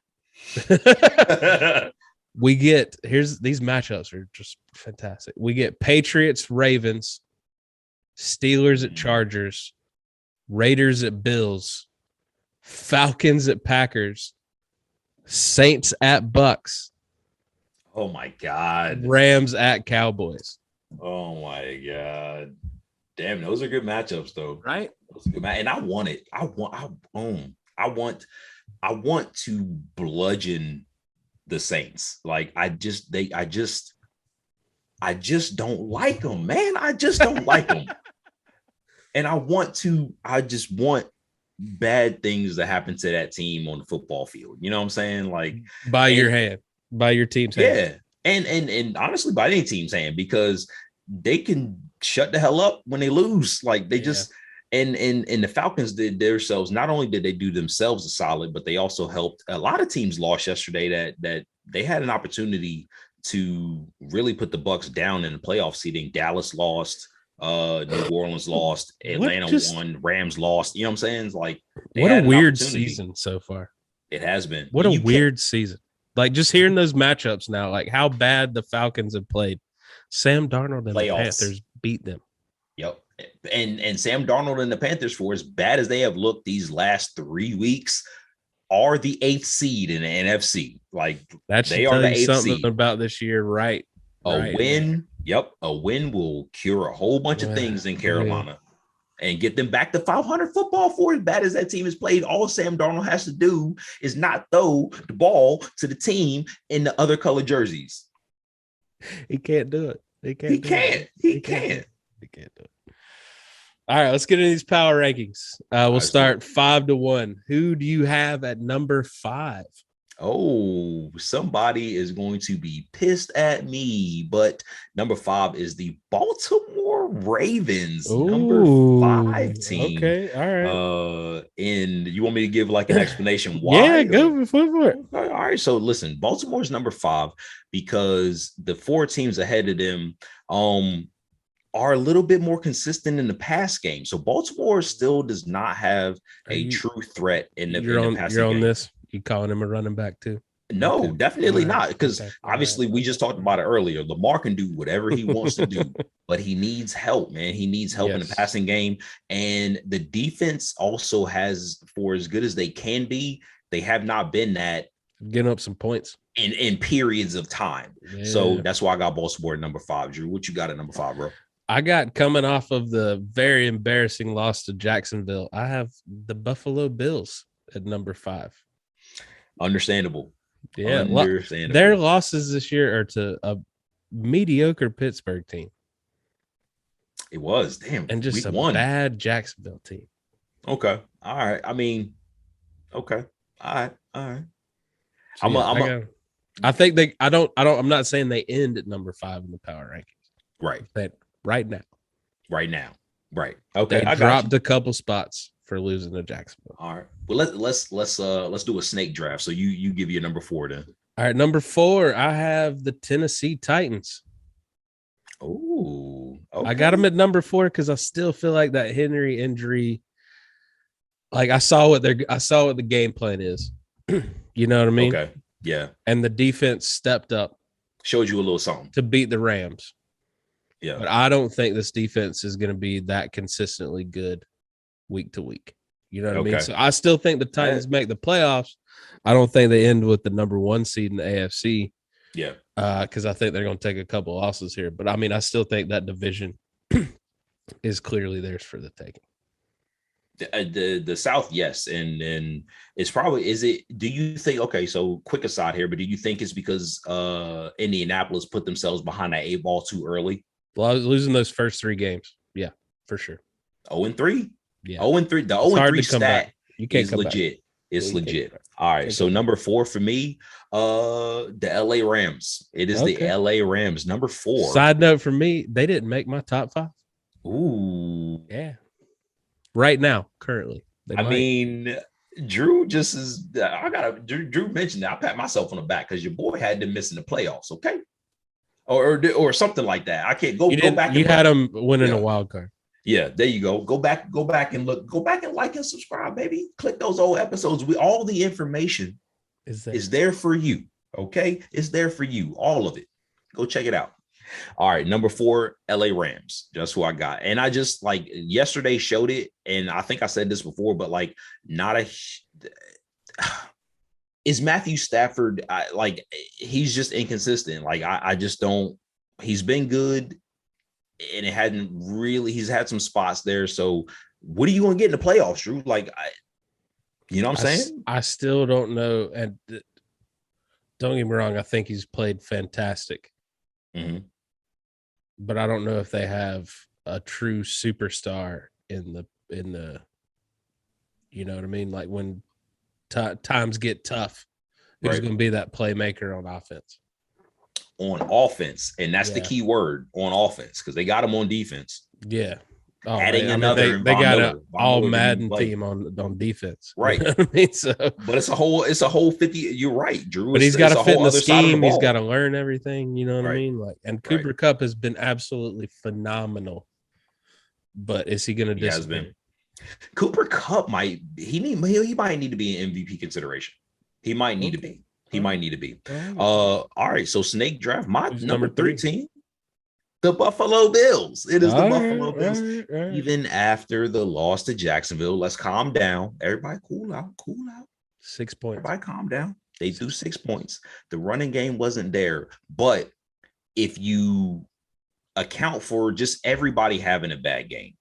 We get these matchups are just fantastic. We get Patriots, Ravens, Steelers at Chargers, Raiders at Bills, Falcons at Packers, Saints at Bucks. Oh my God. Rams at Cowboys. Oh my God. Damn, those are good matchups though. Right? Those are good and I want it. I want to bludgeon the Saints. Like I just don't like them, man. I just don't like them. And I just want bad things to happen to that team on the football field. You know what I'm saying? Like by your team's hand. Yeah. And honestly, by any team's hand, because they can shut the hell up when they lose. Like they just and the Falcons did themselves. Not only did they do themselves a solid, but they also helped. A lot of teams lost yesterday that they had an opportunity to really put the Bucs down in the playoff seeding. Dallas lost, New Orleans lost, Atlanta won, Rams lost. You know what I'm saying? It's like what a weird season so far. It has been. What a weird season. Like just hearing those matchups now, like how bad the Falcons have played. Sam Darnold and the Panthers beat them. Yep. And Sam Darnold and the Panthers, for as bad as they have looked these last 3 weeks, are the 8th seed in the NFC. Like they are the 8th seed. About this year, right? A win will cure a whole bunch of things in Carolina and get them back to 500 football. For as bad as that team has played, all Sam Darnold has to do is not throw the ball to the team in the other color jerseys. He can't do it. He can't do it. All right, let's get into these power rankings. We'll start 5-1. Who do you have at number 5? Oh, somebody is going to be pissed at me, but number 5 is the Baltimore Ravens. Ooh, number 5 team. Okay, all right. And you want me to give like an explanation why? Yeah, go for it. All right, so listen, Baltimore's number 5 because the 4 teams ahead of them are a little bit more consistent in the pass game. So Baltimore still does not have a true threat in the passing you're on game. This? You calling him a running back too? No, okay. Definitely not. Because obviously we just talked about it earlier. Lamar can do whatever he wants to do, but he needs help, man. He needs help in the passing game. And the defense also has, for as good as they can be, they have not been that. Getting up some points. In periods of time. Yeah. So that's why I got Baltimore at number 5. Drew, what you got at number 5, bro? I got, coming off of the very embarrassing loss to Jacksonville, I have the Buffalo Bills at number 5. Understandable. Yeah. Their losses this year are to a mediocre Pittsburgh team. It was. Damn. And just a bad Jacksonville team. Okay. All right. I mean, okay. All right. So I think they, I'm not saying they end at number 5 in the power rankings. Right. But right now. Right. Okay. They dropped a couple spots for losing to Jacksonville. All right. Well, let's do a snake draft. So you give your number 4 then. All right, number 4, I have the Tennessee Titans. Oh, okay. I got them at number 4 because I still feel like that Henry injury. Like I saw what the game plan is. You know what I mean? Okay. Yeah. And the defense stepped up. Showed you a little something to beat the Rams. Yeah. But I don't think this defense is going to be that consistently good week to week. You know what I mean? So I still think the Titans make the playoffs. I don't think they end with the number 1 seed in the AFC. Yeah. Because I think they're going to take a couple losses here. But I mean, I still think that division is clearly theirs for the taking. The South, yes. And it's probably, do you think, okay, so quick aside here, but do you think it's because Indianapolis put themselves behind that 8 ball too early? Well, I was losing those first 3 games. Yeah, for sure. 0-3. Yeah. 0-3. The 0-3 stat is legit. Back. It's legit. All right. So number 4 for me, the LA Rams. It is the LA Rams. Number 4. Side note for me, they didn't make my top 5. Ooh. Yeah. Right now, currently. I mean, Drew just is. Drew mentioned that. I pat myself on the back because your boy had them missing the playoffs. Okay. Or something like that. I can't go back. You had them winning a wild card. Yeah, there you go. Go back and look. Go back and like and subscribe, baby. Click those old episodes. All the information is there for you. Okay, it's there for you. All of it. Go check it out. All right, number 4, LA Rams. That's who I got. And I just yesterday showed it, and I think I said this before, but is Matthew Stafford he's just inconsistent. I just don't. He's been good. And it hadn't really, he's had some spots there. So what are you going to get in the playoffs, Drew? You know what I'm saying? I still don't know. And don't get me wrong, I think he's played fantastic. Mm-hmm. But I don't know if they have a true superstar in the you know what I mean? Like when times get tough, who's going to be that playmaker on offense? On offense, and that's the key word, on offense, because they got him on defense. Yeah. Adding another, they got an all Madden team on defense. Right. You know what I mean? So, but it's a whole 50. You're right, Drew. But he's got to fit in the scheme. He's got to learn everything. You know what I mean? And Cooper Kupp has been absolutely phenomenal. But is he going to disappear? Cooper Kupp might need to be in MVP consideration. He might need to be. He might need to be. All right. So snake draft. My number 13, the Buffalo Bills. It is the Buffalo Bills. Right. Even after the loss to Jacksonville, let's calm down. Everybody cool out. 6 points. Everybody calm down. They threw 6 points. The running game wasn't there. But if you account for just everybody having a bad game,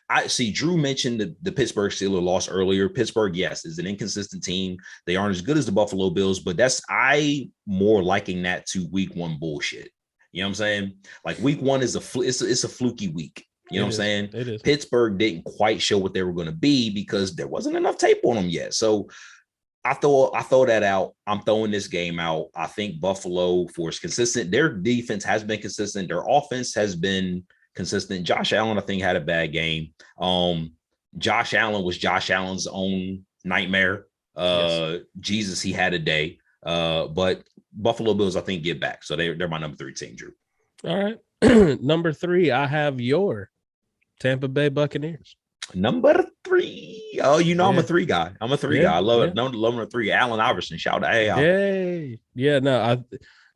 I see Drew mentioned the Pittsburgh Steelers loss earlier. Pittsburgh, yes, is an inconsistent team. They aren't as good as the Buffalo Bills, but I more liking that to week 1 bullshit. You know what I'm saying? Week 1 is it's a fluky week. You know what I'm saying? It is. Pittsburgh didn't quite show what they were going to be because there wasn't enough tape on them yet. So I throw that out. I'm throwing this game out. I think Buffalo is consistent. Their defense has been consistent. Their offense has been consistent. Josh Allen, I think, had a bad game. Josh Allen was Josh Allen's own nightmare. Jesus, he had a day. But Buffalo Bills, I think, get back. So they're my number 3 team, Drew. All right. Number 3, I have your Tampa Bay Buccaneers. Number 3. Oh, I'm a 3 guy. I'm a 3 guy. I love it. Number 3, Allen Iverson. Shout out. Hey. Yeah, no,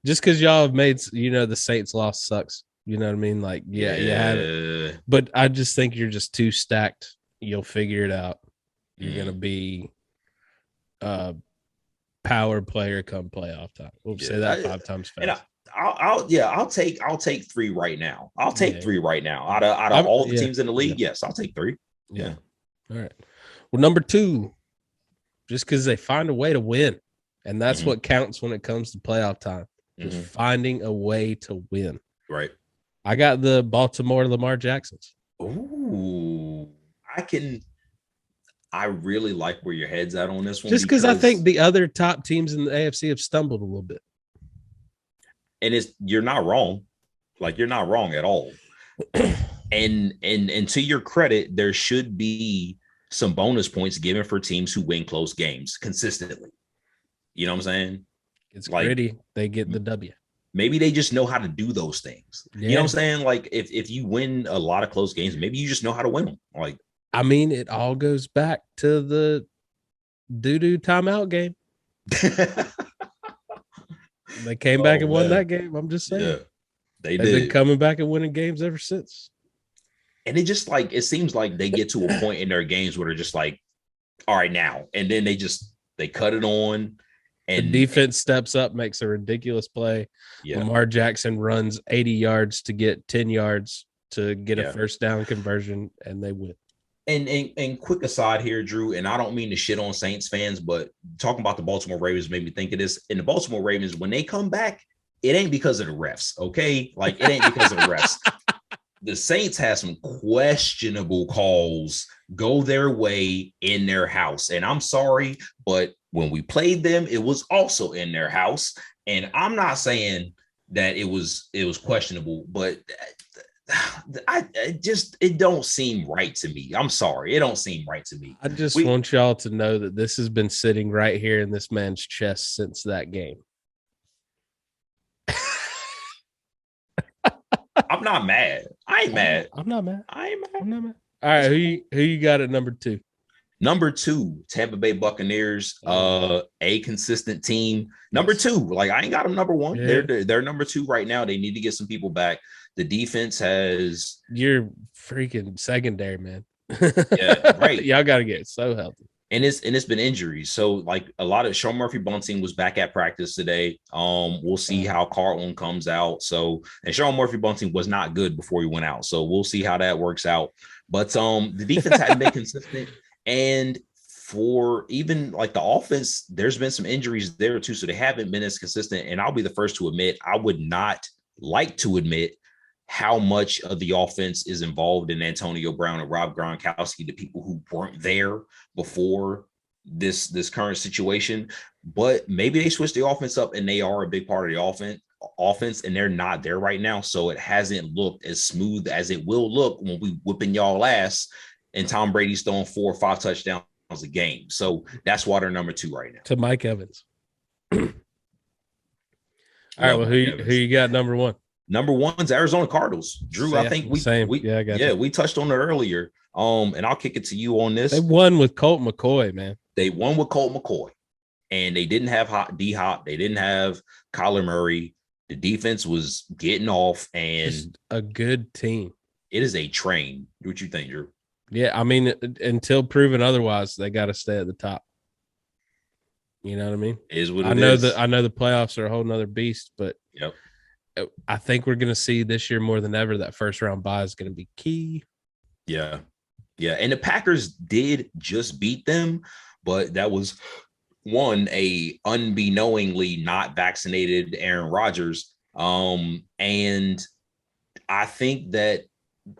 just because y'all have made, the Saints loss sucks. You know what I mean? You have it. But I just think you're just too stacked. You'll figure it out. You're going to be a power player come playoff time. We'll say that 5 times fast. I'll take 3 right now. I'll take 3 right now. Out of all the teams in the league, yes, I'll take 3. Yeah. All right. Well, number 2, just because they find a way to win. And that's what counts when it comes to playoff time. Just finding a way to win. Right. I got the Baltimore Lamar Jacksons. Ooh, I really like where your head's at on this one. Just because I think the other top teams in the AFC have stumbled a little bit. And you're not wrong. You're not wrong at all. and to your credit, there should be some bonus points given for teams who win close games consistently. You know what I'm saying? It's gritty. They get the W. Maybe they just know how to do those things. Yeah. You know what I'm saying? If you win a lot of close games, maybe you just know how to win them. It all goes back to the doo-doo timeout game. They came back and won that game. I'm just saying. Yeah, They've been coming back and winning games ever since. And it just it seems like they get to a point in their games where they're just all right now. And then they cut it on. And the defense steps up, makes a ridiculous play. Yeah. Lamar Jackson runs 80 yards to get 10 yards to get a first down conversion, and they win. And quick aside here, Drew, and I don't mean to shit on Saints fans, but talking about the Baltimore Ravens made me think of this. And the Baltimore Ravens, when they come back, it ain't because of the refs, okay? It ain't because of the refs. the Saints had some questionable calls go their way in their house. And I'm sorry, but when we played them, it was also in their house. And I'm not saying that it was questionable, but it don't seem right to me. I'm sorry. It don't seem right to me. I just want y'all to know that this has been sitting right here in this man's chest since that game. I'm not mad. I ain't mad. I'm not mad. I ain't mad. I'm not mad. All right, who you got at number 2? Number 2, Tampa Bay Buccaneers, a consistent team. Number 2, like I ain't got them number 1. Yeah. They're number 2 right now. They need to get some people back. The defense has you're freaking secondary, man. Yeah, right. Y'all got to get so healthy. And it's been injuries. So like a lot of Sean Murphy-Bunting was back at practice today. We'll see how Carlton comes out. So, and Sean Murphy-Bunting was not good before he went out. So we'll see how that works out. But the defense hadn't been consistent. And for even like the offense, there's been some injuries there too. So they haven't been as consistent. And I'll be the first to admit, I would not like to admit how much of the offense is involved in Antonio Brown and Rob Gronkowski, the people who weren't there before this current situation. But maybe they switched the offense up and they are a big part of the offense, and they're not there right now. So it hasn't looked as smooth as it will look when we whipping y'all ass and Tom Brady's throwing 4 or 5 touchdowns a game. So that's why they're number 2 right now. To Mike Evans. All right, well, who you got number 1? Number 1's Arizona Cardinals. Drew, I think we touched on it earlier. And I'll kick it to you on this. They won with Colt McCoy, man. They won with Colt McCoy, and they didn't have D-Hop. They didn't have Kyler Murray. The defense was getting off, and just a good team. It is a train. What you think, Drew? Yeah, I mean, until proven otherwise, they got to stay at the top. You know what I mean? It is what it is. I know the playoffs are a whole nother beast, but yep. I think we're going to see this year more than ever that first round bye is going to be key. Yeah. Yeah. And the Packers did just beat them, but that was a unbeknowingly not vaccinated Aaron Rodgers. And I think that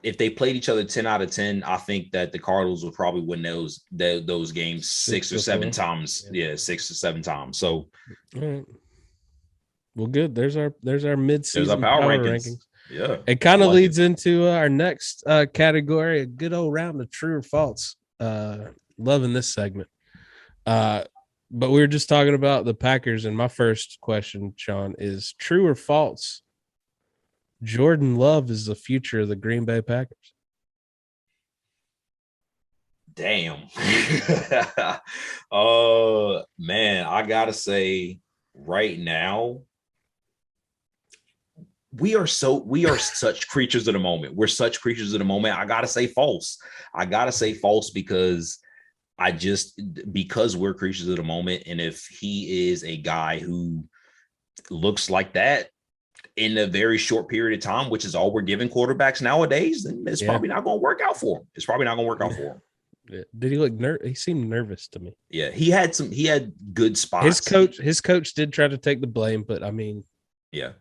if they played each other 10 out of 10, I think that the Cardinals would probably win those games 6 or 7 times. Yeah, 6 or 7 times. So all right. Well, good. There's our mid-season our power rankings. Yeah. It kind of leads into our next category, a good old round of true or false. Loving this segment. But we were just talking about the Packers, and my first question, Shawn, is true or false? Jordan Love is the future of the Green Bay Packers. Damn. Man, I gotta say right now, we are such creatures of the moment. We're such creatures of the moment. I gotta say false. Because we're creatures of the moment. And if he is a guy who looks like that in a very short period of time, which is all we're giving quarterbacks nowadays, then it's probably not going to work out for him. Yeah. Did he look nervous? He seemed nervous to me. Yeah, he had good spots. His coach did try to take the blame, but I mean, yeah.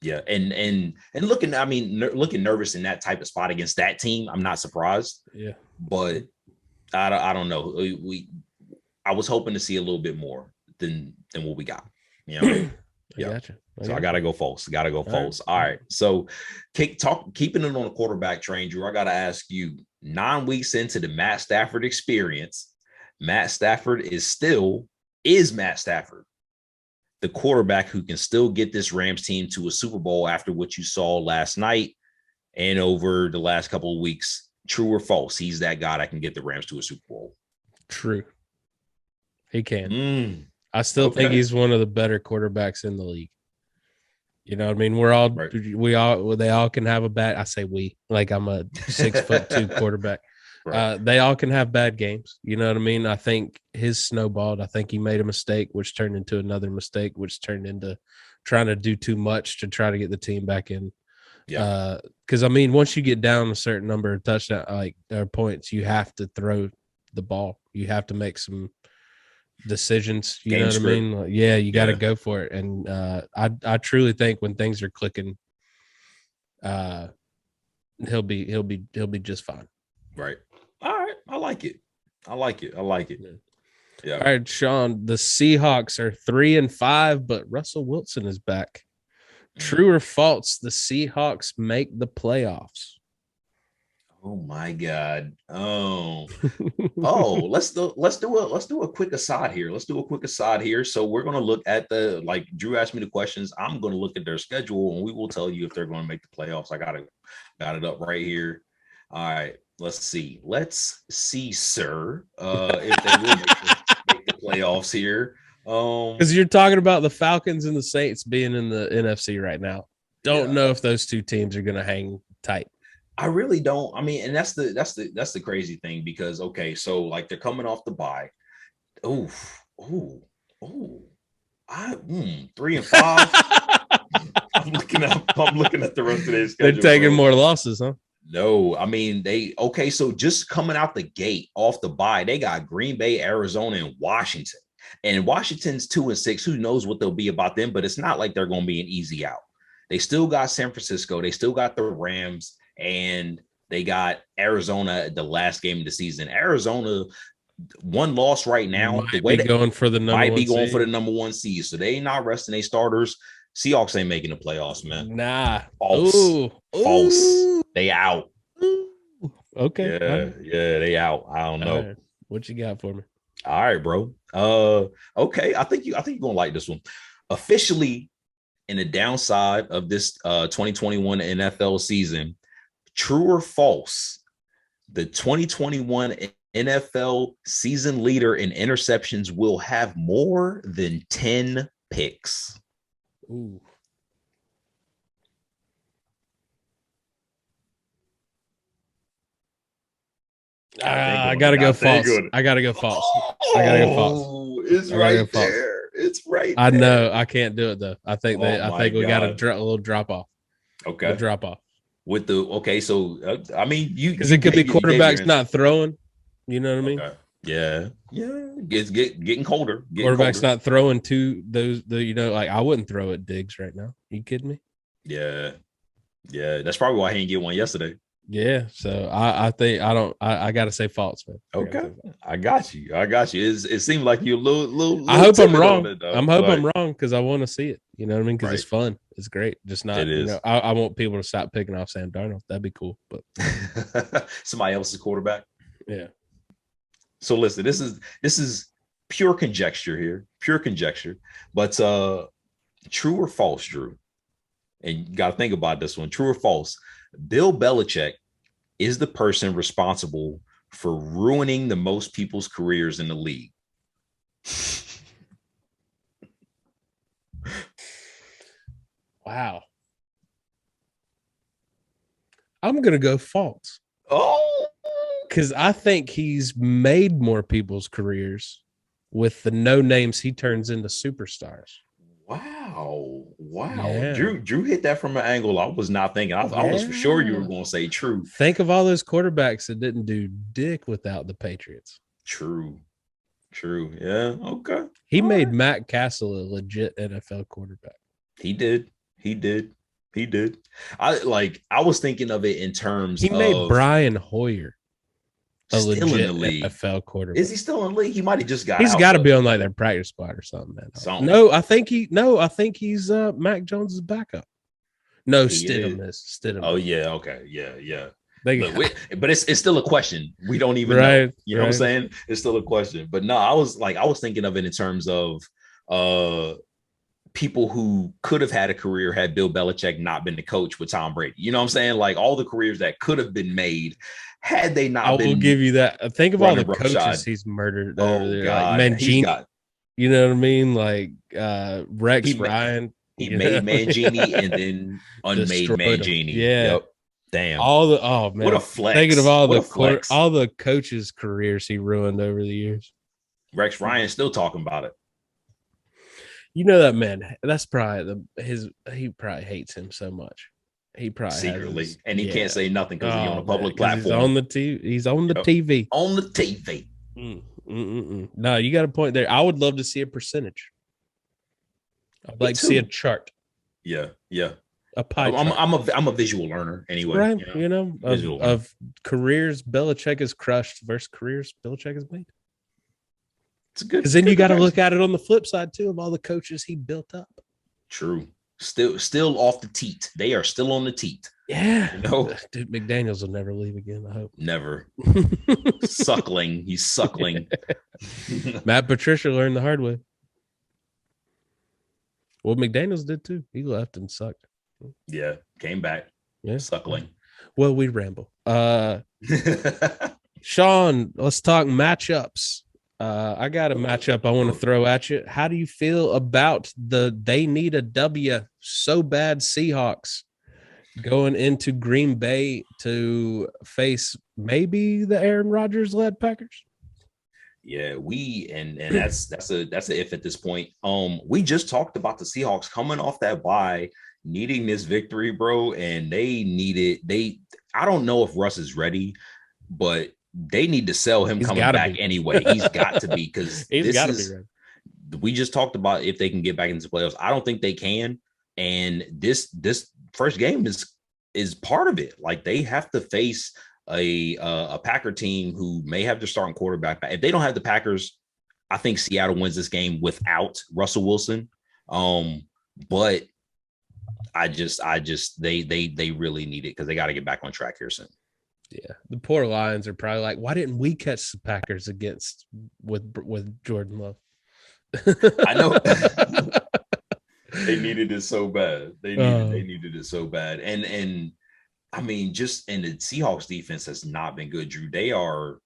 And looking nervous in that type of spot against that team, I'm not surprised. Yeah. But I don't know. I was hoping to see a little bit more than what we got. You know? Yeah. Gotcha. So I gotta go false. All right. So keeping it on the quarterback train, Drew, I gotta ask you, 9 weeks into the Matt Stafford experience, Matt Stafford is Matt Stafford the quarterback who can still get this Rams team to a Super Bowl after what you saw last night and over the last couple of weeks? True or false? He's that guy that can get the Rams to a Super Bowl. True. He can. I still think he's one of the better quarterbacks in the league. You know what I mean? They all can have a bad, I say we, like I'm a 6'2" quarterback. Right. They all can have bad games. You know what I mean? I think his snowballed. I think he made a mistake, which turned into another mistake, which turned into trying to do too much to try to get the team back in. Yeah. Because I mean, once you get down a certain number of touchdown points, you have to throw the ball. You have to make some decisions. You know what I mean? Like, you got to go for it. And I truly think when things are clicking, he'll be just fine. Right. All right. I like it. Yeah. All right, Sean. The Seahawks are 3-5, but Russell Wilson is back. True or false? The Seahawks make the playoffs. Oh my God. Let's do a quick aside here. So we're gonna look at Drew asked me the questions. I'm gonna look at their schedule and we will tell you if they're going to make the playoffs. I got it up right here. All right, let's see, sir. If they will make the playoffs here. Because you're talking about the Falcons and the Saints being in the NFC right now. Don't know if those two teams are gonna hang tight. I really don't. I mean, and that's the crazy thing because so like they're coming off the bye. 3-5. I'm looking at the rest of their schedule. They're taking more losses, huh? No, I mean so just coming out the gate off the bye, they got Green Bay, Arizona, and Washington. And Washington's 2-6. Who knows what they'll be about them, but it's not like they're going to be an easy out. They still got San Francisco, they still got the Rams. And they got Arizona the last game of the season. Arizona, one loss right now. Might be going for the number one seed. So they ain't not resting their starters. Seahawks ain't making the playoffs, man. Nah. False. They out. Ooh. Okay. Yeah, they out. I don't know. Right. What you got for me? All right, bro. Okay. I think you're gonna like this one. Officially, in the downside of this 2021 NFL season. True or false? The 2021 NFL season leader in interceptions will have more than 10 picks. Ooh. I gotta go false. I gotta go false. It's right there. It's right. I know. I can't do it though. I think we got a little drop off. Okay. Drop off. With the so I mean because it could be quarterbacks not throwing, you know what I mean? Okay. Yeah, it's getting colder. Quarterbacks not throwing to those, I wouldn't throw at Diggs right now. You kidding me? Yeah. That's probably why he didn't get one yesterday. Yeah, so I think I gotta say false, man. Okay, I got you. It seemed like you're a little I hope I'm wrong. I'm wrong because I want to see it. You know what I mean? Because it's fun. It's great. Just not. It is. I want people to stop picking off Sam Darnold. That'd be cool. But somebody else's quarterback. Yeah. So listen, this is pure conjecture here. But true or false, Drew? And you got to think about this one. True or false? Bill Belichick is the person responsible for ruining the most people's careers in the league. Wow. I'm going to go false. Oh, because I think he's made more people's careers with the no names he turns into superstars. Wow. Yeah. Drew hit that from an angle I was not thinking. I was for sure you were going to say true. Think of all those quarterbacks that didn't do dick without the Patriots. True. Yeah. Okay. He made Matt Castle a legit NFL quarterback. He did. I was thinking of it in terms he made Brian Hoyer a legit in the league. NFL quarterback. Is he still in the league? He might have just got. He's got to be on like their practice squad or something, man. No, I think he's Mac Jones's backup. No, Stidham is. Oh yeah, okay, yeah. But it's still a question. We don't even know. You know what I'm saying? It's still a question. But no, I was thinking of it in terms of people who could have had a career had Bill Belichick not been the coach with Tom Brady. You know what I'm saying? Like all the careers that could have been made had they not been. I will give you that. Think of all the coaches he's murdered over there. God. Like Mangini. You know what I mean? Like Rex Ryan. He made Mangini and then unmade Mangini. Yeah. Yep. Damn. Man. What a flex. Thinking of all the coaches' careers he ruined over the years. Rex Ryan still talking about it. You know that man. That's probably he probably hates him so much. He probably secretly, and he can't say nothing because he's on a public platform. He's on the TV. He's on the TV. On the TV. No, you got a point there. I would love to see a percentage. I'd like to see a chart. Yeah. a pie chart. I'm a visual learner anyway. Right. Of careers Belichick has crushed versus careers Belichick has made. It's good. Because then you got to look at it on the flip side too of all the coaches he built up. True. Still off the teat. They are still on the teat. Yeah. Dude, McDaniels will never leave again, I hope. Never. Suckling. He's suckling. Matt Patricia learned the hard way. Well, McDaniels did too. He left and sucked. Yeah. Came back. Yeah. Suckling. Well, we ramble. Shawn, let's talk matchups. I got a matchup I want to throw at you. How do you feel about they need a W so bad Seahawks going into Green Bay to face maybe the Aaron Rodgers led Packers? Yeah, and that's a if at this point. We just talked about the Seahawks coming off that bye, needing this victory, bro, and they need it. I don't know if Russ is ready, but they need to sell him coming back anyway. He's got to be, because he's got to be ready. We just talked about if they can get back into the playoffs. I don't think they can, and this first game is part of it. Like, they have to face a Packer team who may have their starting quarterback. If they don't have the Packers, I think Seattle wins this game without Russell Wilson. But I just they really need it because they got to get back on track here soon. Yeah, the poor Lions are probably like, why didn't we catch the Packers with Jordan Love? I know. They needed it so bad. They needed it so bad. And I mean, the Seahawks defense has not been good, Drew. They are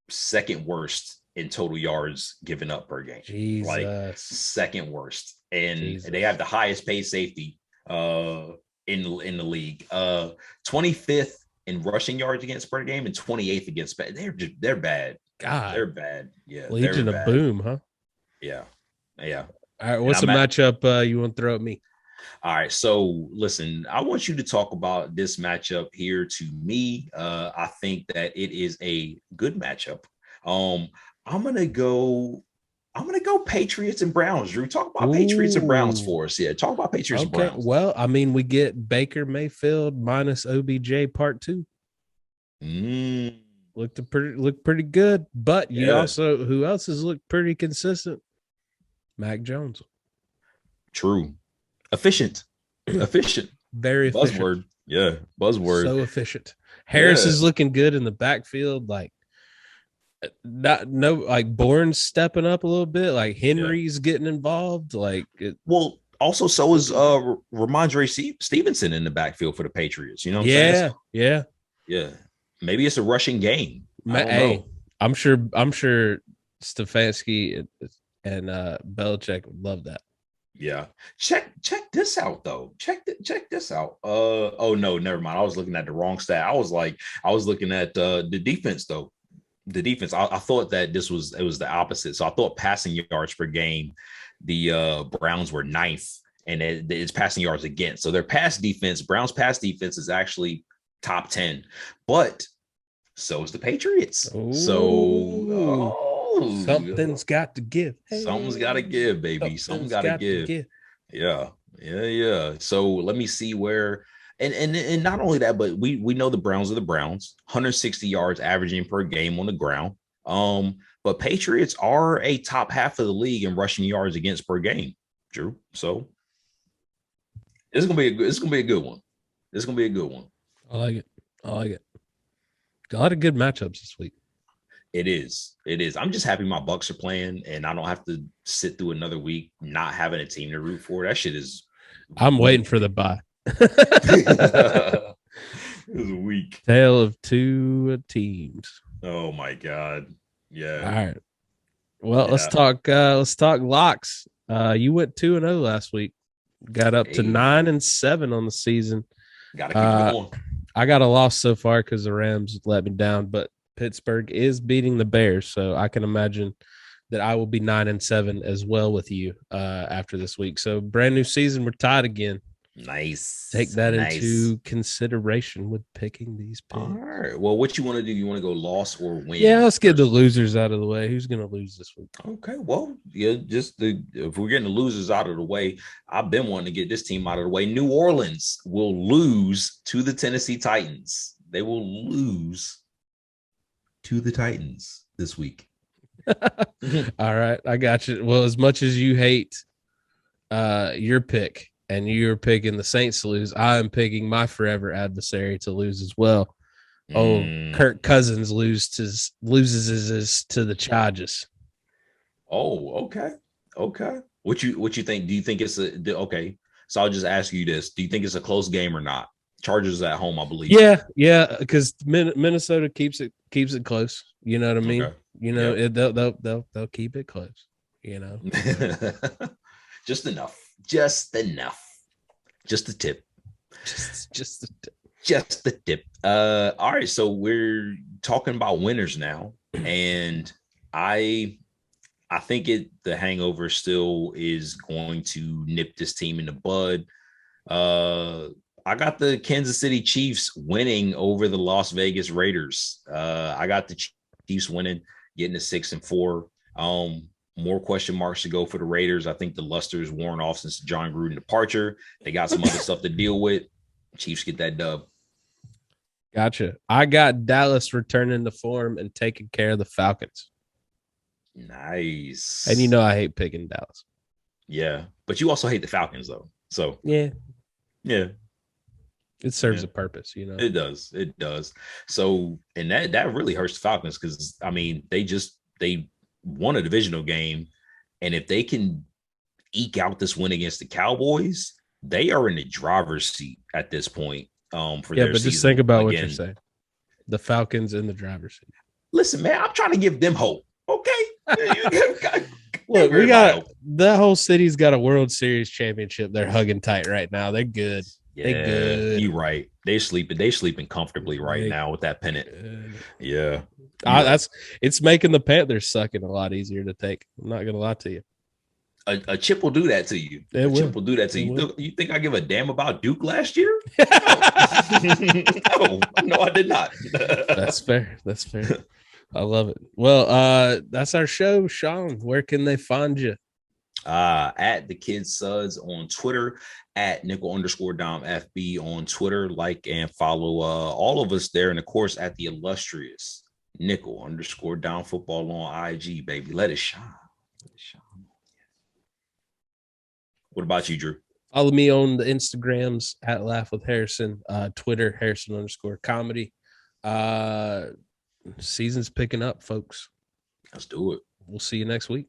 second worst in total yards given up per game. Jesus. Like, second worst. And they have the highest paid safety in the league. 25th in rushing yards against per game and 28th against bad. They're bad. God, they're bad. Yeah, Legion of Boom, huh? Yeah. All right, what's the matchup you want to throw at me? All right, so listen, I want you to talk about this matchup here. To me, I think that it is a good matchup. I'm gonna go Patriots and Browns. Drew, talk about Patriots and Browns for us. Yeah, talk about Patriots and Browns. Well, I mean, we get Baker Mayfield minus OBJ part 2. Looked pretty good, but who else has looked pretty consistent? Mac Jones. True. Efficient. Very efficient. Buzzword. Yeah, buzzword. So efficient. Harris is looking good in the backfield. Like, Bourne's stepping up a little bit. Like, Henry's getting involved. Like, also so is Ramondre Stevenson in the backfield for the Patriots. You know what I'm saying? Yeah. Maybe it's a rushing game. I'm sure Stefanski and Belichick would love that. Yeah. Check this out though. Check this out. Oh no, never mind. I was looking at the wrong stat. I was looking at the defense though. The defense. I thought that it was the opposite. So I thought passing yards per game, the Browns were 9th, and it's passing yards against. So their pass defense, Browns pass defense, is actually top 10. But so is the Patriots. Ooh. So something's got to give. Hey. Something's got to give, baby. Something's got to give. Yeah. So let me see where, and not only that, but we know the Browns are the Browns, 160 yards averaging per game on the ground. But Patriots are a top half of the league in rushing yards against per game, Drew. So it's gonna be a good one. It's gonna be a good one. I like it. A lot of good matchups this week. It is. I'm just happy my Bucks are playing and I don't have to sit through another week not having a team to root for. That shit is. I'm waiting for the bye. It was a week. Tale of two teams. Oh my God. Yeah. All right. Well, let's talk locks. You went 2-0 last week. Got up to 9-7 on the season. Gotta keep going. I got a loss so far because the Rams let me down, but Pittsburgh is beating the Bears, so I can imagine that I will be 9-7 as well with you after this week. So brand new season, we're tied again. Nice. Take that into consideration with picking these picks. All right. Well, what you want to do? You want to go loss or win? Yeah, let's get the losers out of the way. Who's going to lose this week? Okay. Well, yeah, if we're getting the losers out of the way, I've been wanting to get this team out of the way. New Orleans will lose to the Tennessee Titans. They will lose to the Titans this week. All right, I got you. Well, as much as you hate your pick and you're picking the Saints to lose, I am picking my forever adversary to lose as well. Kirk Cousins loses to the Chargers. Oh, okay. What you think? Do you think it's okay? So I'll just ask you this: do you think it's a close game or not? Chargers at home, I believe. Yeah, because Minnesota keeps it close. You know what I mean? Okay. You know, they'll keep it close. You know, just enough. Just a tip. Just the tip. All right, so we're talking about winners now, and I think the hangover still is going to nip this team in the bud. I got the Kansas City Chiefs winning over the Las Vegas Raiders. I got the Chiefs winning, getting to 6-4. More question marks to go for the Raiders. I think the luster is worn off since John Gruden departure. They got some other stuff to deal with. Chiefs get that dub. Gotcha. I got Dallas returning to form and taking care of the Falcons. Nice. And you know I hate picking Dallas. Yeah, but you also hate the Falcons though. So yeah. It serves a purpose, you know. It does. So, and that really hurts the Falcons because I mean they won a divisional game, and if they can eke out this win against the Cowboys, they are in the driver's seat at this point. For their but just think about what you're saying. The Falcons in the driver's seat. Listen, man, I'm trying to give them hope. Okay. Look, we got the whole city's got a World Series championship. They're hugging tight right now. They're good. Yeah, they're good. You're right. They're sleeping comfortably right now with that pennant. Yeah. It's making the Panthers sucking a lot easier to take. I'm not gonna lie to you. A chip will do that to you. Chip will do that to you. You think I give a damn about Duke last year? No, I did not. That's fair. I love it. Well, that's our show, Shawn. Where can they find you? At the Kids Suds on Twitter, at nickel_dom FB on Twitter. Like and follow all of us there, and of course at the illustrious nickel_dom football on IG, baby. Let it shine. What about you, Drew? Follow me on the Instagrams at Laugh with Harrison, Twitter Harrison_comedy. Season's picking up, folks. Let's do it. We'll see you next week.